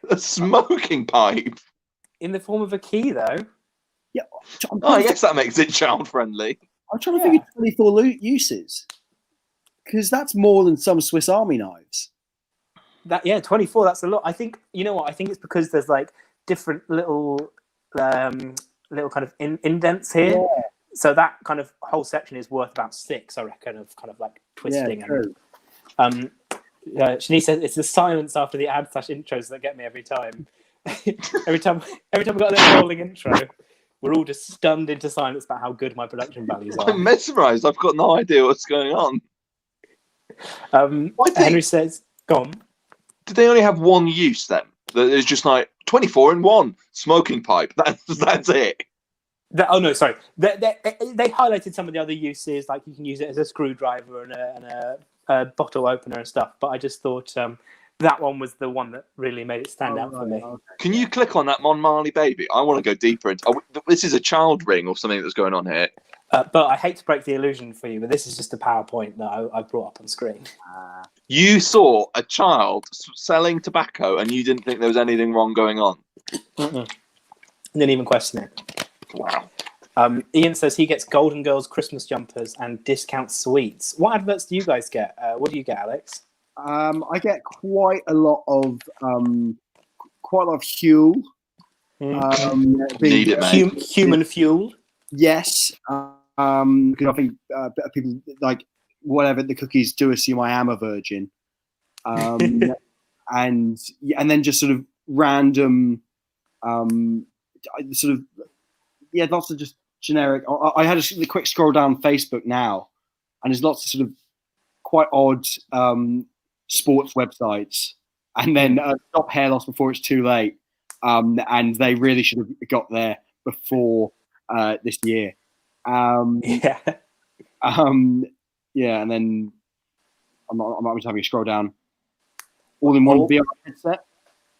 a smoking pipe. In the form of a key, though. Yeah. I guess that makes it child-friendly. I'm trying to figure 24 uses. Because that's more than some Swiss Army knives. 24, that's a lot. I think, you know what, I think it's because there's like different little kind of indents here. Yeah. So that kind of whole section is worth about 6, I reckon, of kind of like twisting. Yeah, true. Shanice says it's the silence after the ad/intros that get me every time. every time we got that rolling intro, we're all just stunned into silence about how good my production values are. I'm mesmerised. I've got no idea what's going on. Henry says, go on. Did they only have one use then? That is just like 24-in-1 smoking pipe. That's it. Oh no, sorry. They highlighted some of the other uses, like you can use it as a screwdriver and a bottle opener and stuff. But I just thought that one was the one that really made it stand out for me. Okay. Can you click on that Mon Marley baby? I want to go deeper into. This is a child ring or something that's going on here. But I hate to break the illusion for you, but this is just a PowerPoint that I brought up on screen. You saw a child selling tobacco and you didn't think there was anything wrong going on? Didn't even question it. Wow. Ian says he gets Golden Girls Christmas jumpers and discount sweets. What adverts do you guys get? What do you get, Alex? I get quite a lot of fuel. Need it, mate. Human fuel. Yes. Because I think people like whatever the cookies do assume I am a virgin, and then just sort of random, lots of just generic. I had a quick scroll down Facebook now, and there's lots of sort of quite odd sports websites, and then stop hair loss before it's too late, and they really should have got there before this year. And then I'm just having a scroll down. All-in-one VR headset.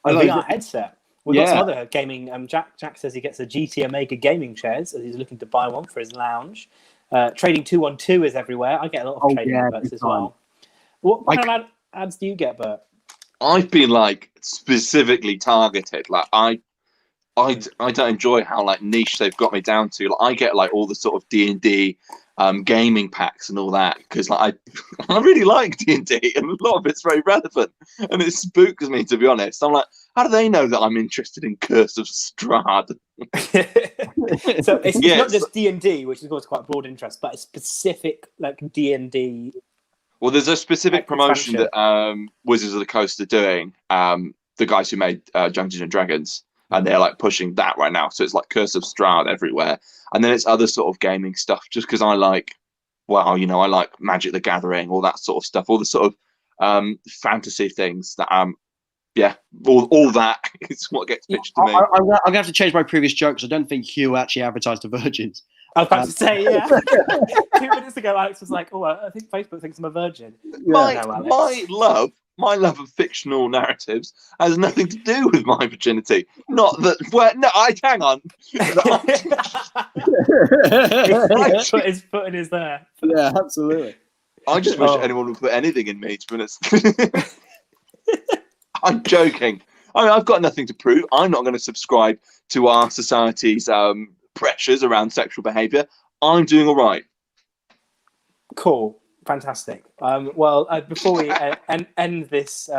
VR headset. We've got some other gaming. Jack says he gets a GT Omega gaming chairs as he's looking to buy one for his lounge. Trading 212 is everywhere. I get a lot of trading adverts as well. What kind of ads do you get, Bert? I've been like specifically targeted. Like I don't enjoy how like niche they've got me down to. Like, I get like all the sort of D&D gaming packs and all that because like I really like D&D and a lot of it's very relevant and it spooks me, to be honest. I'm like, How do they know that I'm interested in Curse of Strahd? So it's not just D&D, which is of course quite a broad interest, but a specific like D&D. Well, there's a specific promotion that Wizards of the Coast are doing. The guys who made Dungeons and Dragons, and they're like pushing that right now. So it's like Curse of Strahd everywhere, and then it's other sort of gaming stuff. Just because I like, I like Magic the Gathering, all that sort of stuff, all the sort of fantasy things that all that is what gets pitched to me. I'm gonna have to change my previous joke because I don't think Hugh actually advertised to virgins. I was about to say, yeah. 2 minutes ago, Alex was like, "Oh, I think Facebook thinks I'm a virgin." Yeah. My love of fictional narratives has nothing to do with my virginity. Not that. Hang on. His foot is there. Yeah, absolutely. I just wish anyone would put anything in me. To be honest, I'm joking. I've got nothing to prove. I'm not going to subscribe to our society's pressures around sexual behaviour. I'm doing all right. Cool. Fantastic. Before we end this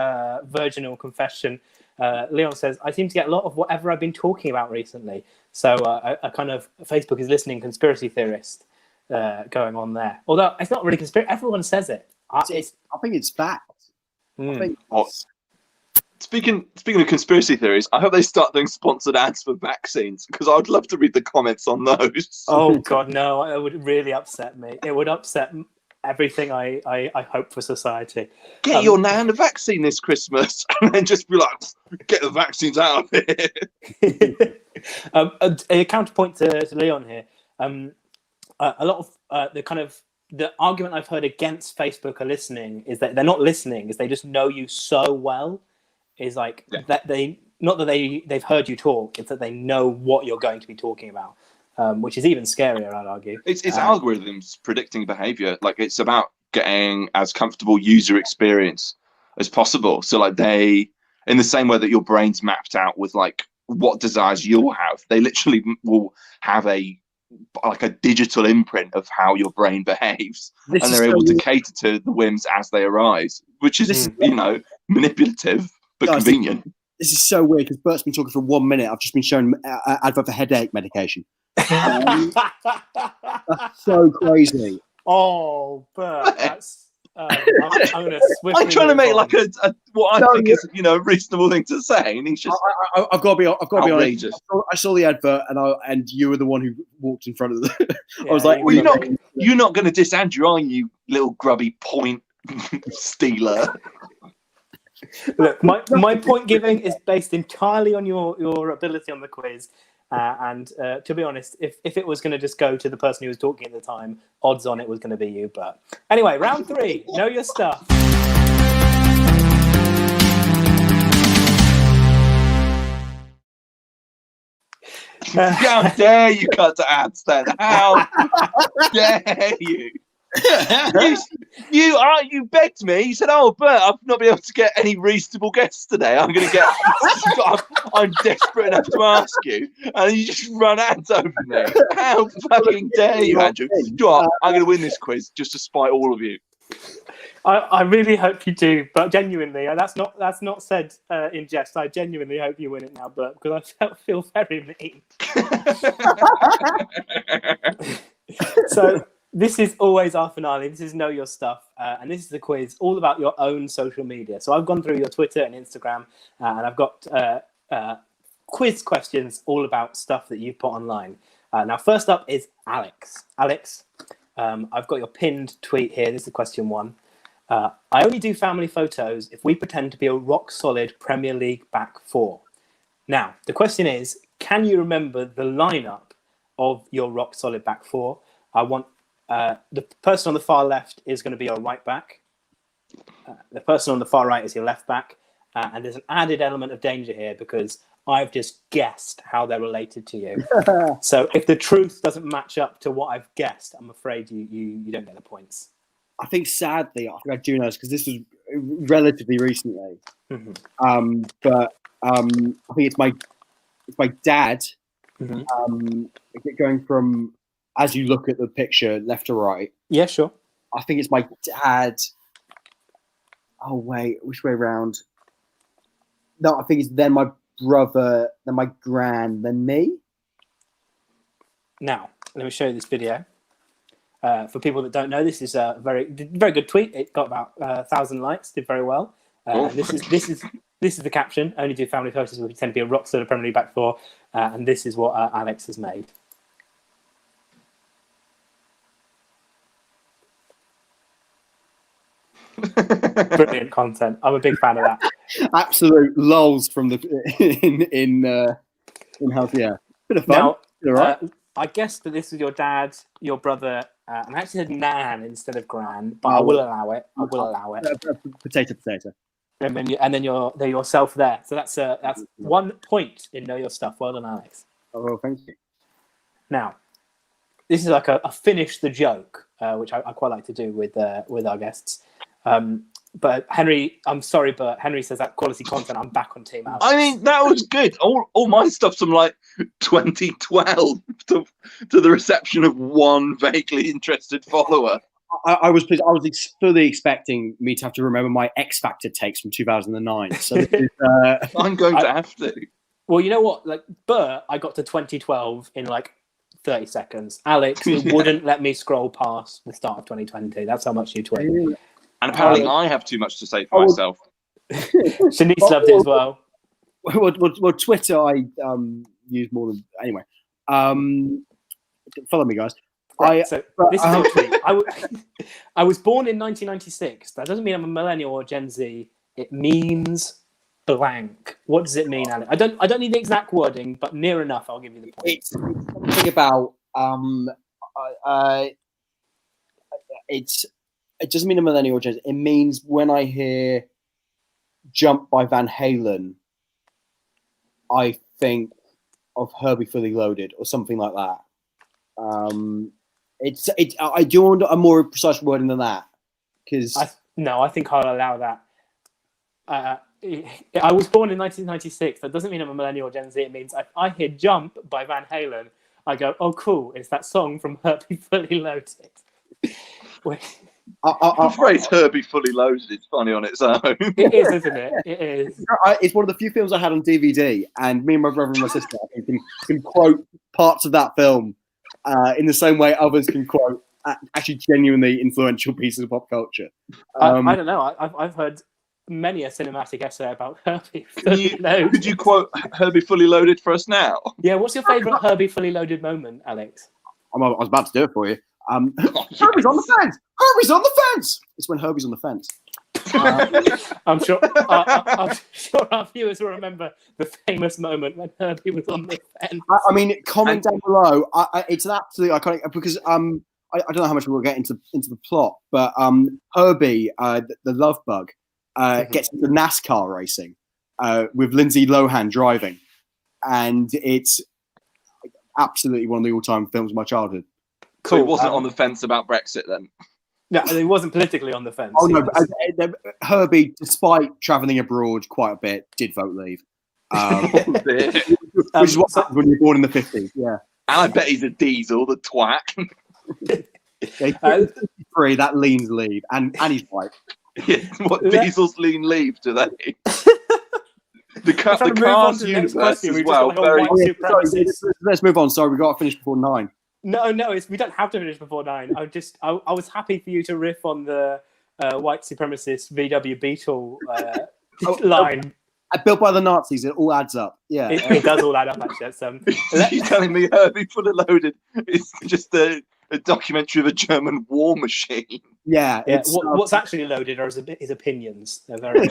virginal confession, Leon says, I seem to get a lot of whatever I've been talking about recently. So a kind of Facebook is listening conspiracy theorist going on there. Although it's not really conspiracy. Everyone says it. I think it's fact. Speaking of conspiracy theories, I hope they start doing sponsored ads for vaccines because I would love to read the comments on those. Oh, God, no. It would really upset me. It would upset everything I hope for society. Get your nan a vaccine this Christmas and then just be like, get the vaccines out of here. A counterpoint to Leon here. A lot of the argument I've heard against Facebook are listening is that they're not listening, is they just know you so well. Is like that they've heard you talk, it's that they know what you're going to be talking about, which is even scarier, I'd argue. It's algorithms predicting behavior. Like it's about getting as comfortable user experience as possible. So like they, in the same way that your brain's mapped out with like what desires you'll have, they literally will have a digital imprint of how your brain behaves, and they're able to cater to the whims as they arise, which is manipulative. But convenient. This is so weird because Burt's been talking for 1 minute. I've just been shown advert for headache medication. That's so crazy. Oh, Burt, that's. I'm trying to make like what I think is a reasonable thing to say, and he's just. I've got to be honest. I saw the advert, and you were the one who walked in front of the. I was like, well, you're not going to diss Andrew, are you, little grubby point stealer? Look, my point giving is based entirely on your ability on the quiz, and to be honest, if it was going to just go to the person who was talking at the time, odds on it was going to be you. But anyway, round 3, know your stuff. How dare you cut to ads then? How dare you? You begged me. You said, "Oh, Burt, I've not been able to get any reasonable guests today. I'm going to get. I'm desperate enough to ask you, and you just run ads over me. How fucking dare you, Andrew? I'm going to win this quiz just to spite all of you." I really hope you do, but genuinely, that's not said in jest. I genuinely hope you win it now, Burt, because I feel very mean. So. This is always our finale. This is Know Your Stuff. And this is the quiz all about your own social media. So I've gone through your Twitter and Instagram, and I've got quiz questions all about stuff that you've put online. Now, first up is Alex. Alex, I've got your pinned tweet here. This is question 1. I only do family photos if we pretend to be a rock-solid Premier League back 4. Now, the question is, can you remember the lineup of your rock-solid back 4? I want... the person on the far left is going to be your right back. The person on the far right is your left back. And there's an added element of danger here because I've just guessed how they're related to you. So if the truth doesn't match up to what I've guessed, I'm afraid you don't get the points. I think sadly, I do know this because this was relatively recently. Mm-hmm. But I think it's my dad. Mm-hmm. Going from, as you look at the picture, left to right. Yeah, sure. I think it's my dad. Oh wait, which way around? No, I think it's then my brother, then my gran, then me. Now, let me show you this video. For people that don't know, this is a very good tweet. It got about 1,000 likes, did very well. This is the caption. Only do family photos. We tend to be a rock star of Premier League back four, and this is what Alex has made. Brilliant content. I'm a big fan of that. Absolute lols from the in house. Yeah, bit of fun. Now, all right. I guessed that this was your dad, your brother, and I actually said nan instead of gran, but I will allow it. I will allow it. Potato. And then you're yourself there. So that's 1 point in Know Your Stuff. Well done, Alex. Oh, well, thank you. Now, this is like a finish the joke, which I quite like to do with our guests. But Henry, I'm sorry, but Henry says that quality content. I'm back on Team Alex. I mean, that was good. All my stuff's from like 2012 to the reception of one vaguely interested follower. I was pleased. I was fully expecting me to have to remember my X Factor takes from 2009. So this is, I'm going to have to. Well, you know what? Like Burt, I got to 2012 in like 30 seconds. Alex wouldn't let me scroll past the start of 2020. That's how much you tweet. And apparently I have too much to say for myself. Shanice loved it as well. Well, Twitter I use more than... Anyway. Follow me, guys. Right, this is your tweet. I was born in 1996. That doesn't mean I'm a millennial or Gen Z. It means blank. What does it mean, Alex? I don't need the exact wording, but near enough. I'll give you the point. It's something about... It doesn't mean a millennial or Gen Z. It means when I hear Jump by Van Halen, I think of Herbie Fully Loaded or something like that. I do want a more precise wording than that, because I think I'll allow that. I was born in 1996. That doesn't mean I'm a millennial or Gen Z. It means if I hear Jump by Van Halen, I go, oh cool, it's that song from Herbie Fully Loaded. The phrase Herbie Fully Loaded is funny on its own. It is, isn't it? It is. It's one of the few films I had on DVD, and me and my brother and my sister can quote parts of that film in the same way others can quote actually genuinely influential pieces of pop culture. I don't know. I've heard many a cinematic essay about Herbie Fully Loaded. Could you quote Herbie Fully Loaded for us now? Yeah, what's your favourite Herbie Fully Loaded moment, Alex? I was about to do it for you. Herbie's on the fence. Herbie's on the fence. It's when Herbie's on the fence. I'm sure our viewers will remember the famous moment when Herbie was on the fence. I mean, comment down below. It's an absolute iconic because I don't know how much we'll get into the plot, but Herbie, the love bug, gets into NASCAR racing with Lindsay Lohan driving, and it's absolutely one of the all-time films of my childhood. Cool. So he wasn't on the fence about Brexit then? No, he wasn't politically on the fence. Oh no, but, Herbie, despite travelling abroad quite a bit, did vote leave. Which is what happens when you're born in the 50s. Yeah, and I bet he's a diesel, the twat. Free that leans leave, and he's white. Yeah, what diesels lean leave do they? The cars universe as well. Let's move on. Sorry, we got to finish before 9. No, we don't have to finish before 9. I was happy for you to riff on the white supremacist VW Beetle line. Built by the Nazis, it all adds up. Yeah, it does all add up. Actually, you're telling me Herbie Fully Loaded is just a documentary of a German war machine? Yeah. What's actually loaded are his opinions. They're very.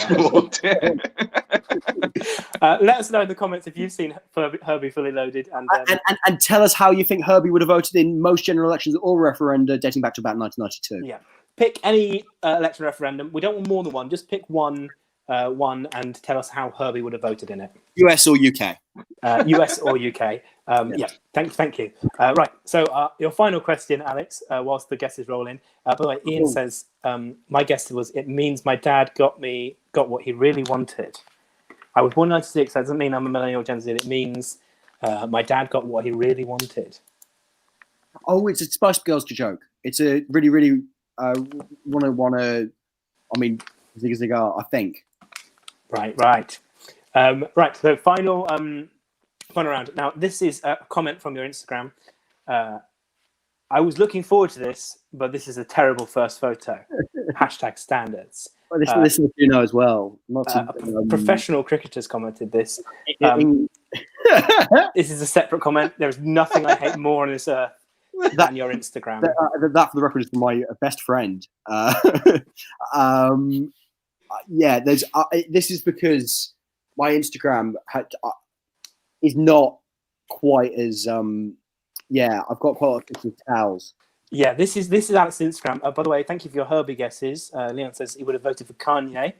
Let us know in the comments if you've seen Herbie Fully Loaded, and tell us how you think Herbie would have voted in most general elections or referenda dating back to about 1992. Yeah, pick any election referendum. We don't want more than one. Just pick one and tell us how Herbie would have voted in it. US or UK? US or UK. Yeah. Thank you. Right. So your final question, Alex, whilst the guest is rolling. By the way, Ian says, my guess was, it means my dad got what he really wanted. I was born in 96. That doesn't mean I'm a millennial Gen Z. It means my dad got what he really wanted. Oh, it's a Spice Girls joke. It's a really, really wanna. I mean, zigga, I think. Right. Right, so final round. Now, this is a comment from your Instagram. I was looking forward to this, but this is a terrible first photo. #standards. Well, this is what you know as well. Professional cricketers commented this. This is a separate comment. There is nothing I hate more on this earth than your Instagram. That, for the record, is from my best friend. Yeah, this is because my Instagram is not quite as I've got quite a lot of pictures of towels. Yeah, this is Alex's Instagram. By the way, thank you for your Herbie guesses. Leon says he would have voted for Kanye.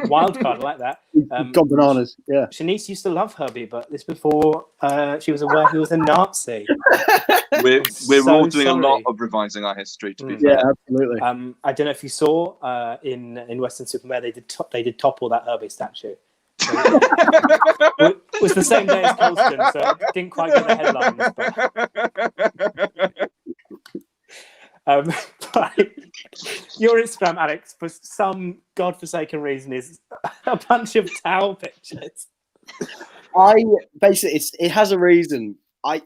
Wild card, I like that. Gone bananas. Yeah. Shanice used to love Herbie, but this before she was aware he was a Nazi. We're all doing a lot of revising our history, to be fair. Yeah, absolutely. I don't know if you saw in Western Supermare they did topple that Herbie statue. It was the same day as Colston, so it didn't quite get the headlines. But your Instagram, Alex, for some godforsaken reason, is a bunch of towel pictures. It has a reason. I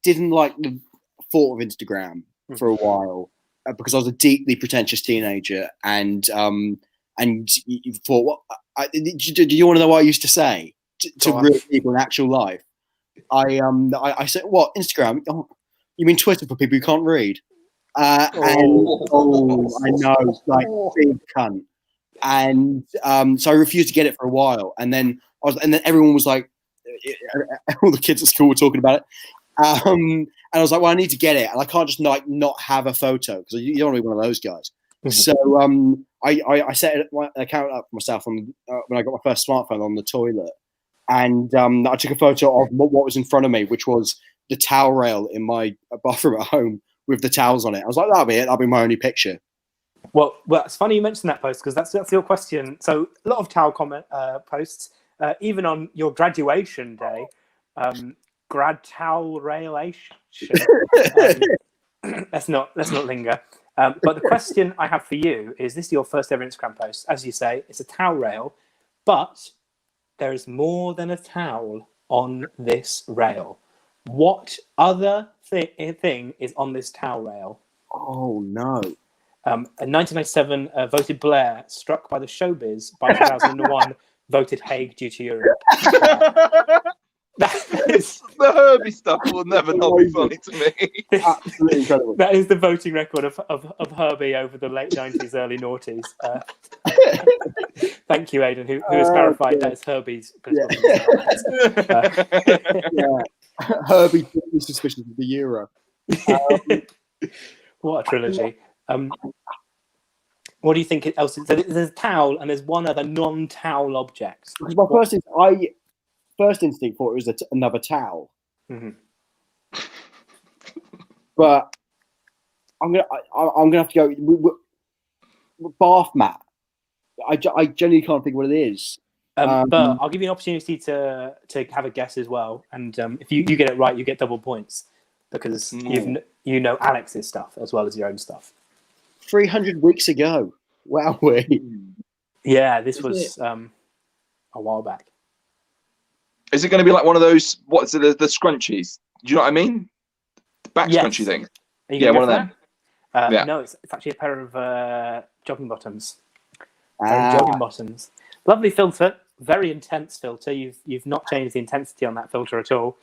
didn't like the thought of Instagram for a while because I was a deeply pretentious teenager, and you thought, what? Do you want to know what I used to say to real people in actual life? I said, what, Instagram? Oh, you mean Twitter for people who can't read? I know, like big cunt. And so I refused to get it for a while, and then everyone was like, all the kids at school were talking about it, and I was like, well, I need to get it, and I can't just not have a photo because you don't want to be one of those guys. So I set an account up for myself when I got my first smartphone on the toilet, and I took a photo of what was in front of me, which was the towel rail in my bathroom at home with the towels on it. I was like, that'll be it. That'll be my only picture. Well, it's funny you mentioned that post because that's your question. So a lot of towel comment posts, even on your graduation day, grad towel railation. Let's not linger. But the question I have for you is: this is your first ever Instagram post? As you say, it's a towel rail, but there is more than a towel on this rail. What other thing is on this towel rail? Oh no! In 1997, voted Blair, struck by the showbiz. By 2001, voted Hague due to Europe. The Herbie stuff will never not be funny to me. Absolutely incredible. That is the voting record of Herbie over the late 90s, early noughties. Thank you, Aidan, who has clarified that it's Herbie's. Herbie is suspicious of the Euro. What a trilogy. What do you think else is? There's a towel and there's one other non-towel object. My first instinct thought it was another towel. Mm-hmm. But I'm gonna have to go bath mat. I genuinely can't think what it is. But I'll give you an opportunity to have a guess as well. And if you get it right, you get double points because you know Alex's stuff as well as your own stuff. 300 weeks ago. Wow. Yeah, this was a while back. Is it going to be like one of those? What's it? The scrunchies? Do you know what I mean? The back scrunchy thing. Yeah, one of them. No, it's actually a pair of jogging bottoms. Jogging bottoms. Lovely filter, very intense filter. You've not changed the intensity on that filter at all.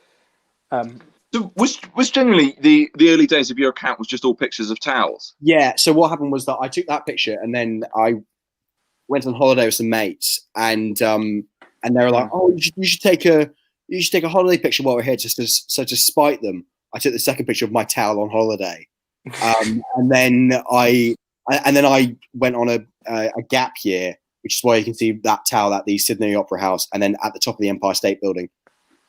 So was generally the early days of your account was just all pictures of towels? Yeah. So what happened was that I took that picture and then I went on holiday with some mates, and they were like, "Oh, you should take a holiday picture while we're here." So to spite them, I took the second picture of my towel on holiday, and then I went on a gap year, which is why you can see that towel at the Sydney Opera House, and then at the top of the Empire State Building.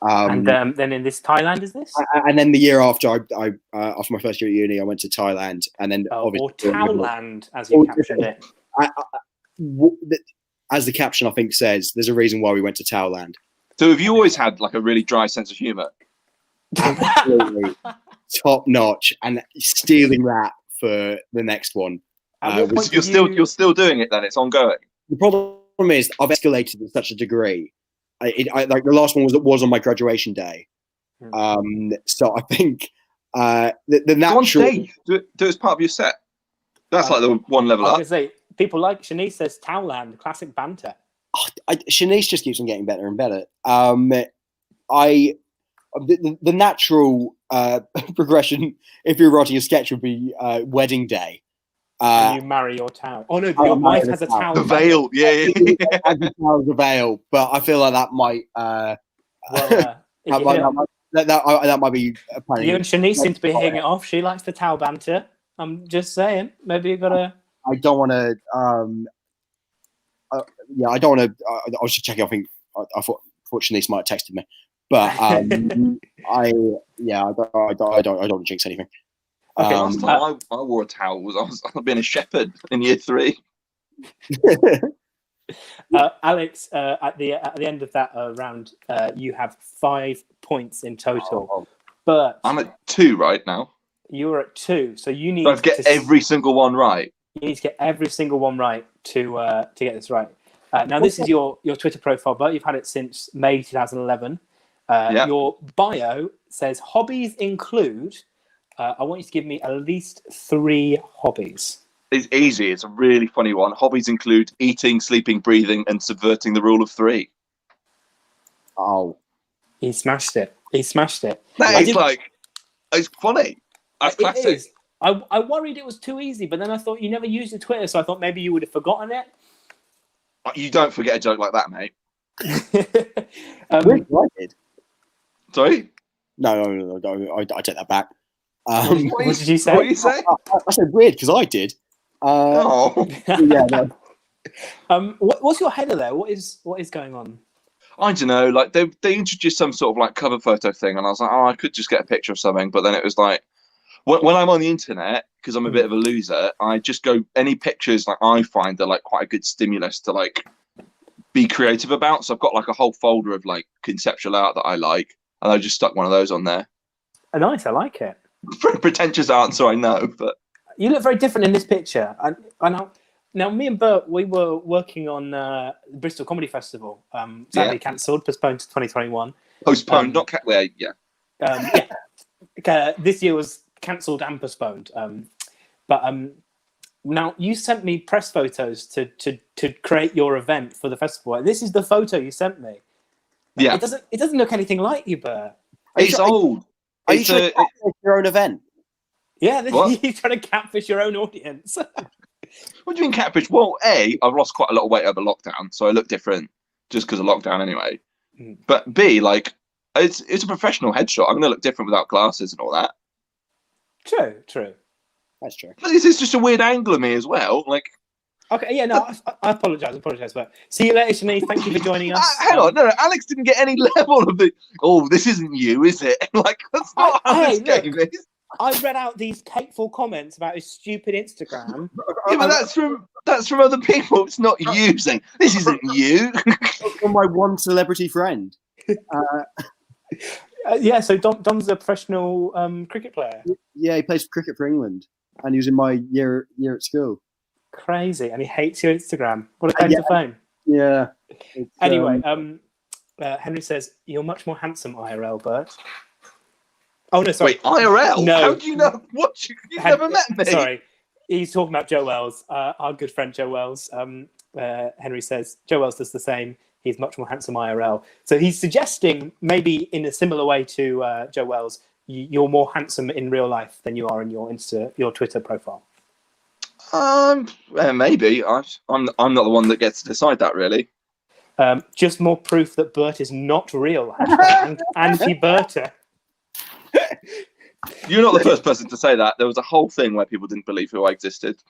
And then in this Thailand, is this? And then the year after, I after my first year at uni, I went to Thailand, and then or Towland, as you captioned it. As the caption I think says, there's a reason why we went to Towland. So have you always had like a really dry sense of humour? Absolutely, top notch, and stealing that for the next one. You're still doing it then? It's ongoing. The problem problem is I've escalated to such a degree. I like the last one was on my graduation day. So I think the natural do it as part of your set. That's like the one level I up. was gonna say, people like Shanice says Towland, classic banter. Shanice just keeps on getting better and better. The natural progression, if you're writing a sketch, would be wedding day. When you marry your towel. Oh no, your wife has a towel. The veil, yeah. The veil, but I feel like that might. That might be. You and Shanice seem to be hitting it off. She likes the towel banter. I'm just saying. Maybe you gotta. I don't want to. I don't want to. I was just checking. I thought Shanice might have texted me, but I don't jinx anything. Okay, last time I wore a towel was I was being a shepherd in year 3. Alex, at the end of that round, you have 5 points in total. But I'm at 2 right now. You're at 2, so you need to get every single one right. You need to get every single one right to get this right. Now, this is your Twitter profile, but you've had it since May 2011. Your bio says hobbies include. I want you to give me at least 3 hobbies. It's easy. It's a really funny one. Hobbies include eating, sleeping, breathing, and subverting the rule of 3. Oh. He smashed it. It's funny. That's classic. It is. I worried it was too easy, but then I thought you never used your Twitter, so I thought maybe you would have forgotten it. You don't forget a joke like that, mate. I did. Sorry? No, I take that back. What did you say? What did you say? I said weird because I did. Yeah. No. What's your header there? What is going on? I don't know. Like they introduced some sort of like cover photo thing, and I was like, I could just get a picture of something. But then it was like, when I'm on the internet, because I'm a bit of a loser, I just go any pictures like I find are like quite a good stimulus to like be creative about. So I've got like a whole folder of like conceptual art that I like, and I just stuck one of those on there. Nice, I like it. Very pretentious answer, I know, but you look very different in this picture. I know. Now, me and Burt, we were working on the Bristol Comedy Festival. Sadly cancelled, postponed to 2021. Postponed, not this year was cancelled and postponed. Now you sent me press photos to create your event for the festival. This is the photo you sent me. Yeah, it doesn't look anything like you, Burt. It's old. Are you trying to catfish your own event? Yeah, you're trying to catfish your own audience. What do you mean catfish? Well, I've lost quite a lot of weight over lockdown, so I look different just because of lockdown anyway. But B, like, it's a professional headshot. I'm going to look different without glasses and all that. True. That's true. But this is just a weird angle of me as well. Like, okay, yeah, no, I apologise, but see you later, Shanice. Thank you for joining us. Hang on, no, Alex didn't get any level of the. Oh, this isn't you, is it? Like, that's not how this game is. I read out these hateful comments about his stupid Instagram. Yeah, but that's from other people. It's not you saying this isn't you. From my one celebrity friend. So Dom's a professional cricket player. Yeah, he plays cricket for England, and he was in my year at school. Crazy, and he hates your Instagram. What a claim to fame. Yeah. Anyway, Henry says you're much more handsome IRL, Burt. Oh no, sorry. Wait, IRL? No. How do you know? What? You've never met me. Sorry, he's talking about Joe Wells, our good friend Joe Wells. Henry says Joe Wells does the same. He's much more handsome IRL. So he's suggesting maybe in a similar way to Joe Wells, you're more handsome in real life than you are in your Twitter profile. Maybe. I'm not the one that gets to decide that, really. Just more proof that Burt is not real. Anti-Burter. You're not the first person to say that. There was a whole thing where people didn't believe who I existed.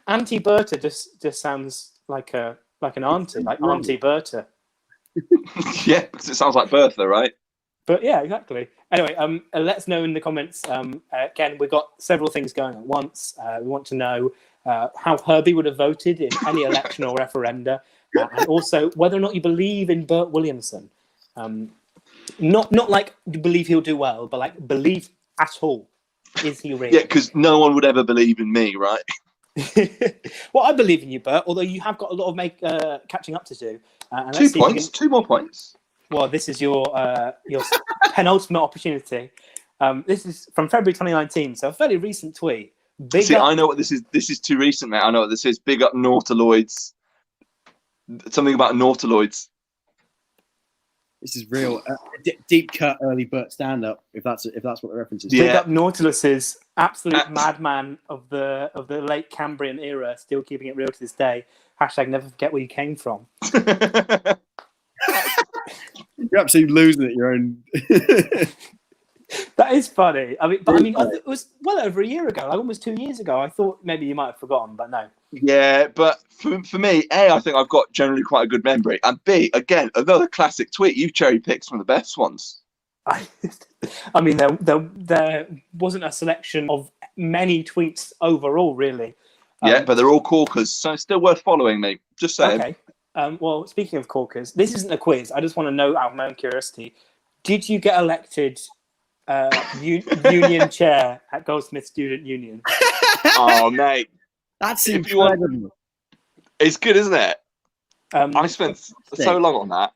Anti-Burter just sounds like an auntie, like Auntie Bertha. Yeah, because it sounds like Bertha, right? But yeah, exactly. Anyway, let's know in the comments. Again, we've got several things going on at once. We want to know how Herbie would have voted in any election or referenda, and also whether or not you believe in Burt Williamson. Not like you believe he'll do well, but like believe at all. Is he real? Yeah, because no one would ever believe in me, right? Well, I believe in you, Burt. Although you have got a lot of catching up to do. 2 points. 2 more points. Well, this is your penultimate opportunity. This is from February 2019, so a fairly recent tweet. I know what this is. This is too recent, mate. I know what this is. Big up Nautiloids. Something about Nautiloids. This is real deep cut early Burt stand up. If that's what the reference is. Big up Nautilus's absolute madman of the late Cambrian era, still keeping it real to this day. Hashtag never forget where you came from. You're absolutely losing it. Your own. That is funny. I mean, it was well over a year ago, like almost 2 years ago. I thought maybe you might have forgotten, but no. Yeah, but for me, A, I think I've got generally quite a good memory, and B, again, another classic tweet. You cherry picked some of the best ones. I mean, there wasn't a selection of many tweets overall, really. Yeah, but they're all corkers, so it's still worth following me. Just saying. Okay. Well, speaking of corkers, this isn't a quiz. I just want to know out of my own curiosity, did you get elected union chair at Goldsmith Student Union? Oh, mate. That's incredible. It's good, isn't it? I spent so long on that.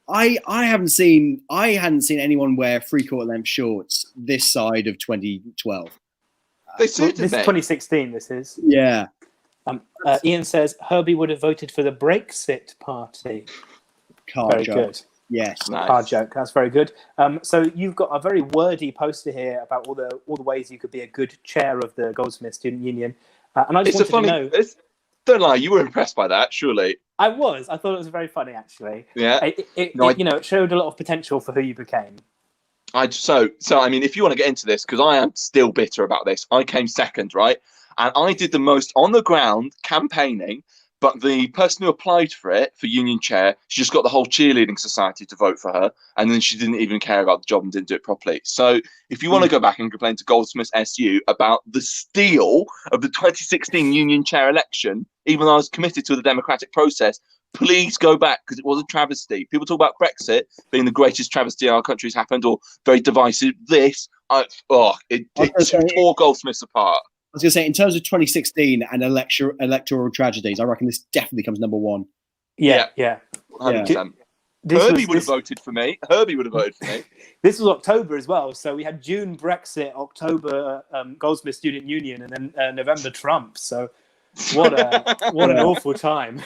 I hadn't seen anyone wear 3/4 length shorts this side of 2012. They suited This is 2016. This is. Yeah. Ian says Herbie would have voted for the Brexit Party. Very good. Yes. Nice. Card joke. That's very good. So you've got a very wordy poster here about all the ways you could be a good chair of the Goldsmith Student Union. And I just wanted to know. Don't lie, you were impressed by that, surely. I was. I thought it was very funny, actually. Yeah. It showed a lot of potential for who you became. So I mean, if you want to get into this, because I am still bitter about this, I came second, right? And I did the most on the ground campaigning, but the person who applied for it, for union chair, she just got the whole cheerleading society to vote for her, and then she didn't even care about the job and didn't do it properly. So if you want to go back and complain to Goldsmiths SU about the steal of the 2016 union chair election, even though I was committed to the democratic process, please go back, because it was a travesty. People talk about Brexit being the greatest travesty our country's happened, or very divisive. It tore Goldsmiths apart. I was going to say, in terms of 2016 and electoral tragedies, I reckon this definitely comes number one. Yeah. 100%. Herbie would have voted for me. This was October as well. So we had June Brexit, October Goldsmith Student Union, and then November Trump. So what an awful time.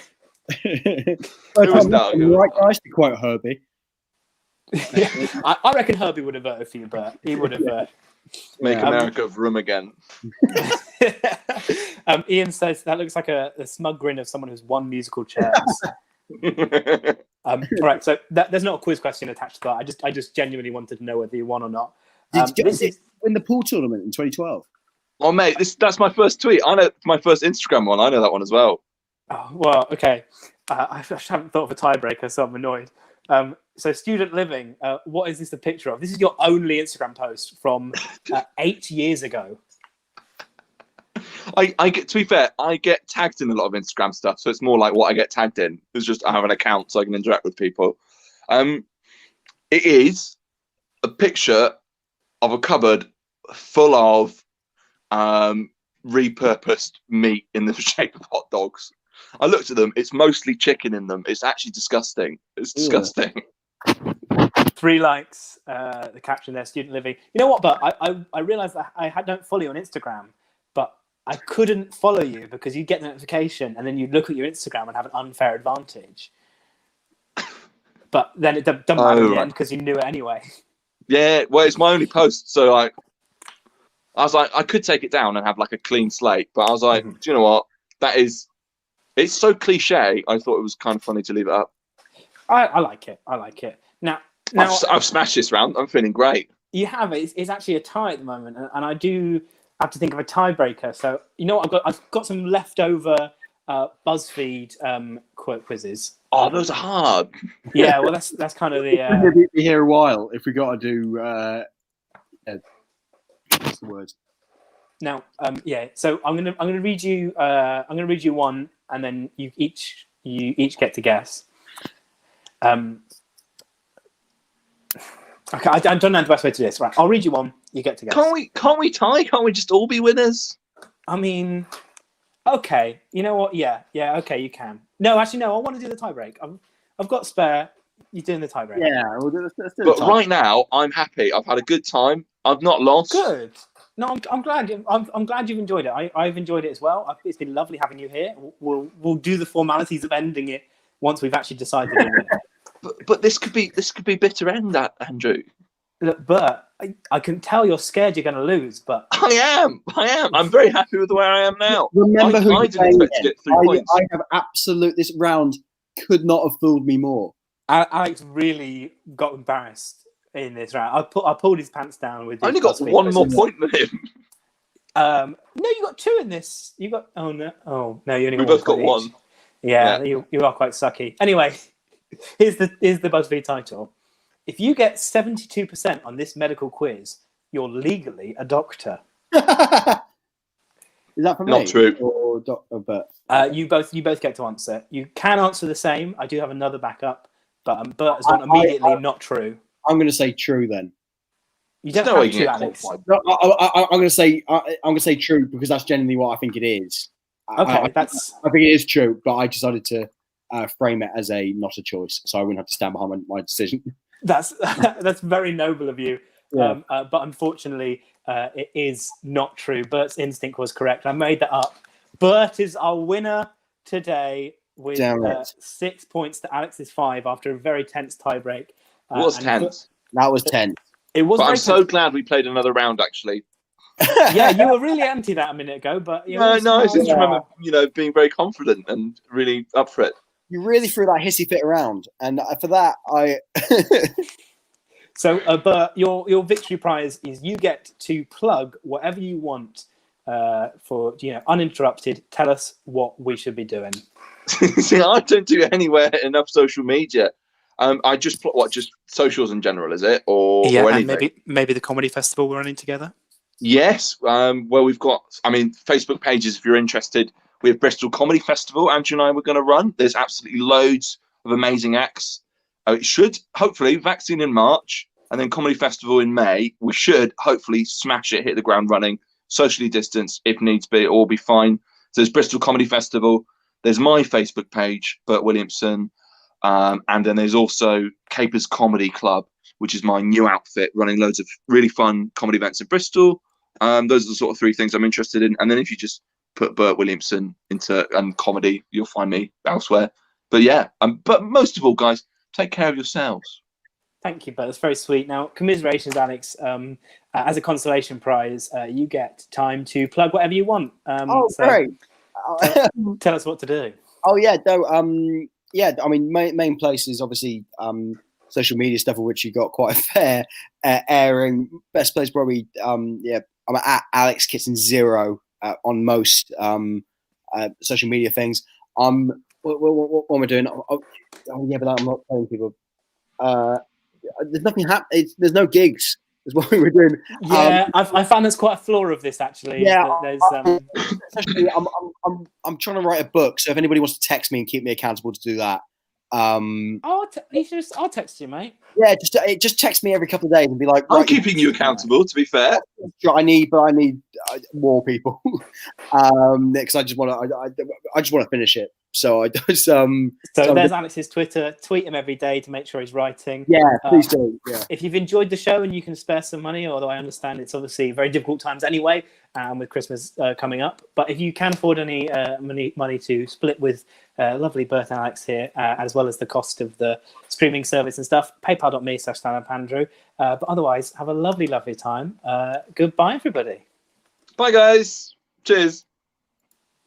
It was right, guys, to quote Herbie. I reckon Herbie would have voted for you, but he would have. Make America room again. Ian says that looks like a smug grin of someone who's won musical chairs. All right, so there's not a quiz question attached to that. I just genuinely wanted to know whether you won or not. Did you win the pool tournament in 2012? Oh, mate, that's my first tweet. I know my first Instagram one. I know that one as well. Oh, well, okay. I haven't thought of a tiebreaker, so I'm annoyed. So student living, what is this a picture of? This is your only Instagram post from 8 years ago. I get, to be fair, I get tagged in a lot of Instagram stuff, so it's more like what I get tagged in. It's just I have an account so I can interact with people. It is a picture of a cupboard full of repurposed meat in the shape of hot dogs. I looked at them. It's mostly chicken in them. It's actually disgusting. It's disgusting. 3 likes. The caption there, student living. You know what? But I realized that I don't follow you on Instagram, but I couldn't follow you because you get the notification and then you look at your Instagram and have an unfair advantage. But then it doesn't matter in the end because you knew it anyway. Yeah, well, it's my only post, so I was like, I could take it down and have like a clean slate, but I was like, do you know what? It's so cliche. I thought it was kind of funny to leave it up. I like it. Now I've smashed this round. I'm feeling great. You have it. It's actually a tie at the moment, and I do have to think of a tiebreaker. So you know what? I've got some leftover Buzzfeed quizzes. Oh, those are hard. Yeah, well, that's kind of the. We'll be here a while if we got to do. What's the word? Now, So I'm gonna read you. I'm gonna read you one, and then you each get to guess. Okay, I don't know the best way to do this. Right, I'll read you one. You get to guess. Can't we tie? Can't we just all be winners? I mean, Okay, you know what? Yeah, okay, you can. No, actually, no, I want to do the tiebreak. I've got spare. You're doing the tiebreak. Yeah, let's do But right now, I'm happy. I've had a good time. I've not lost. Good. No, I'm glad. I'm glad you've enjoyed it. I've enjoyed it as well. It's been lovely having you here. We'll do the formalities of ending it once we've actually decided the winner. But this could be bitter end, that Andrew. Look, Burt, I can tell you're scared you're going to lose, but I am. I'm very happy with where I am now. Remember I didn't expect to get 3 points. I have absolute. This round could not have fooled me more. Alex really got embarrassed in this round. I pulled his pants down with. I only got one more point than him. No, you got 2 in this. You got you only. We both got 1. Yeah. You are quite sucky. Anyway, here's the BuzzFeed title. If you get 72% on this medical quiz, you're legally a doctor. Is that for me? Not true. Or Burt? You both get to answer. You can answer the same. I do have another backup, but Burt has gone immediately not true. I'm going to say true then. You don't have to, Alex. No, I'm going to say true because that's genuinely what I think it is. Okay, I think it is true, but I decided to frame it as not a choice, so I wouldn't have to stand behind my decision. That's very noble of you. Yeah. But unfortunately, it is not true. Bert's instinct was correct. I made that up. Burt is our winner today with 6 points to Alex's 5 after a very tense tiebreak. It was tense. That was tense. It was. But I'm so glad we played another round. Actually. Yeah, you were really anti that a minute ago, but no, I just remember being very confident and really up for it. You really threw that hissy fit around, and for that, I. So, Burt, your victory prize is you get to plug whatever you want for uninterrupted. Tell us what we should be doing. See, I don't do anywhere enough social media. I just just socials in general, is it, or anything? And maybe the comedy festival we're running together. Yes, well, we've got. Facebook pages if you're interested. We have Bristol Comedy Festival. Andrew and I were going to run. There's absolutely loads of amazing acts. It should hopefully vaccine in March and then comedy festival in May. We should hopefully smash it, hit the ground running, socially distanced if needs be. It will be fine. So there's Bristol Comedy Festival. There's my Facebook page, Burt Williamson, and then there's also Capers Comedy Club, which is my new outfit, running loads of really fun comedy events in Bristol. Those are the sort of 3 things I'm interested in. And then if you just put Burt Williamson into comedy, you'll find me elsewhere. But yeah, but most of all, guys, take care of yourselves. Thank you, Burt. That's very sweet. Now, commiserations, Alex. As a consolation prize, you get time to plug whatever you want. Great. Tell us what to do. Oh, yeah. No, main place is obviously social media stuff, of which you got quite a fair airing. Best place probably, I'm at Alex Kitson 0 on most social media things. What am I doing? But I'm not telling people. There's nothing happening. There's no gigs. Is what we were doing. Yeah, I found there's quite a flaw of this actually. Yeah, there's. I'm trying to write a book, so if anybody wants to text me and keep me accountable to do that. I'll text you, mate. Yeah, just text me every couple of days and be like, I'm keeping you accountable. To be fair, I need more people because I just want to finish it. So I just So there's Alex's Twitter. Tweet him every day to make sure he's writing. Yeah, please do. Yeah. If you've enjoyed the show and you can spare some money, although I understand it's obviously very difficult times anyway, with Christmas coming up. But if you can afford any money to split with lovely Burt and Alex here, as well as the cost of the streaming service and stuff, paypal.me/standupandrew. But otherwise, have a lovely, lovely time. Goodbye, everybody. Bye, guys. Cheers.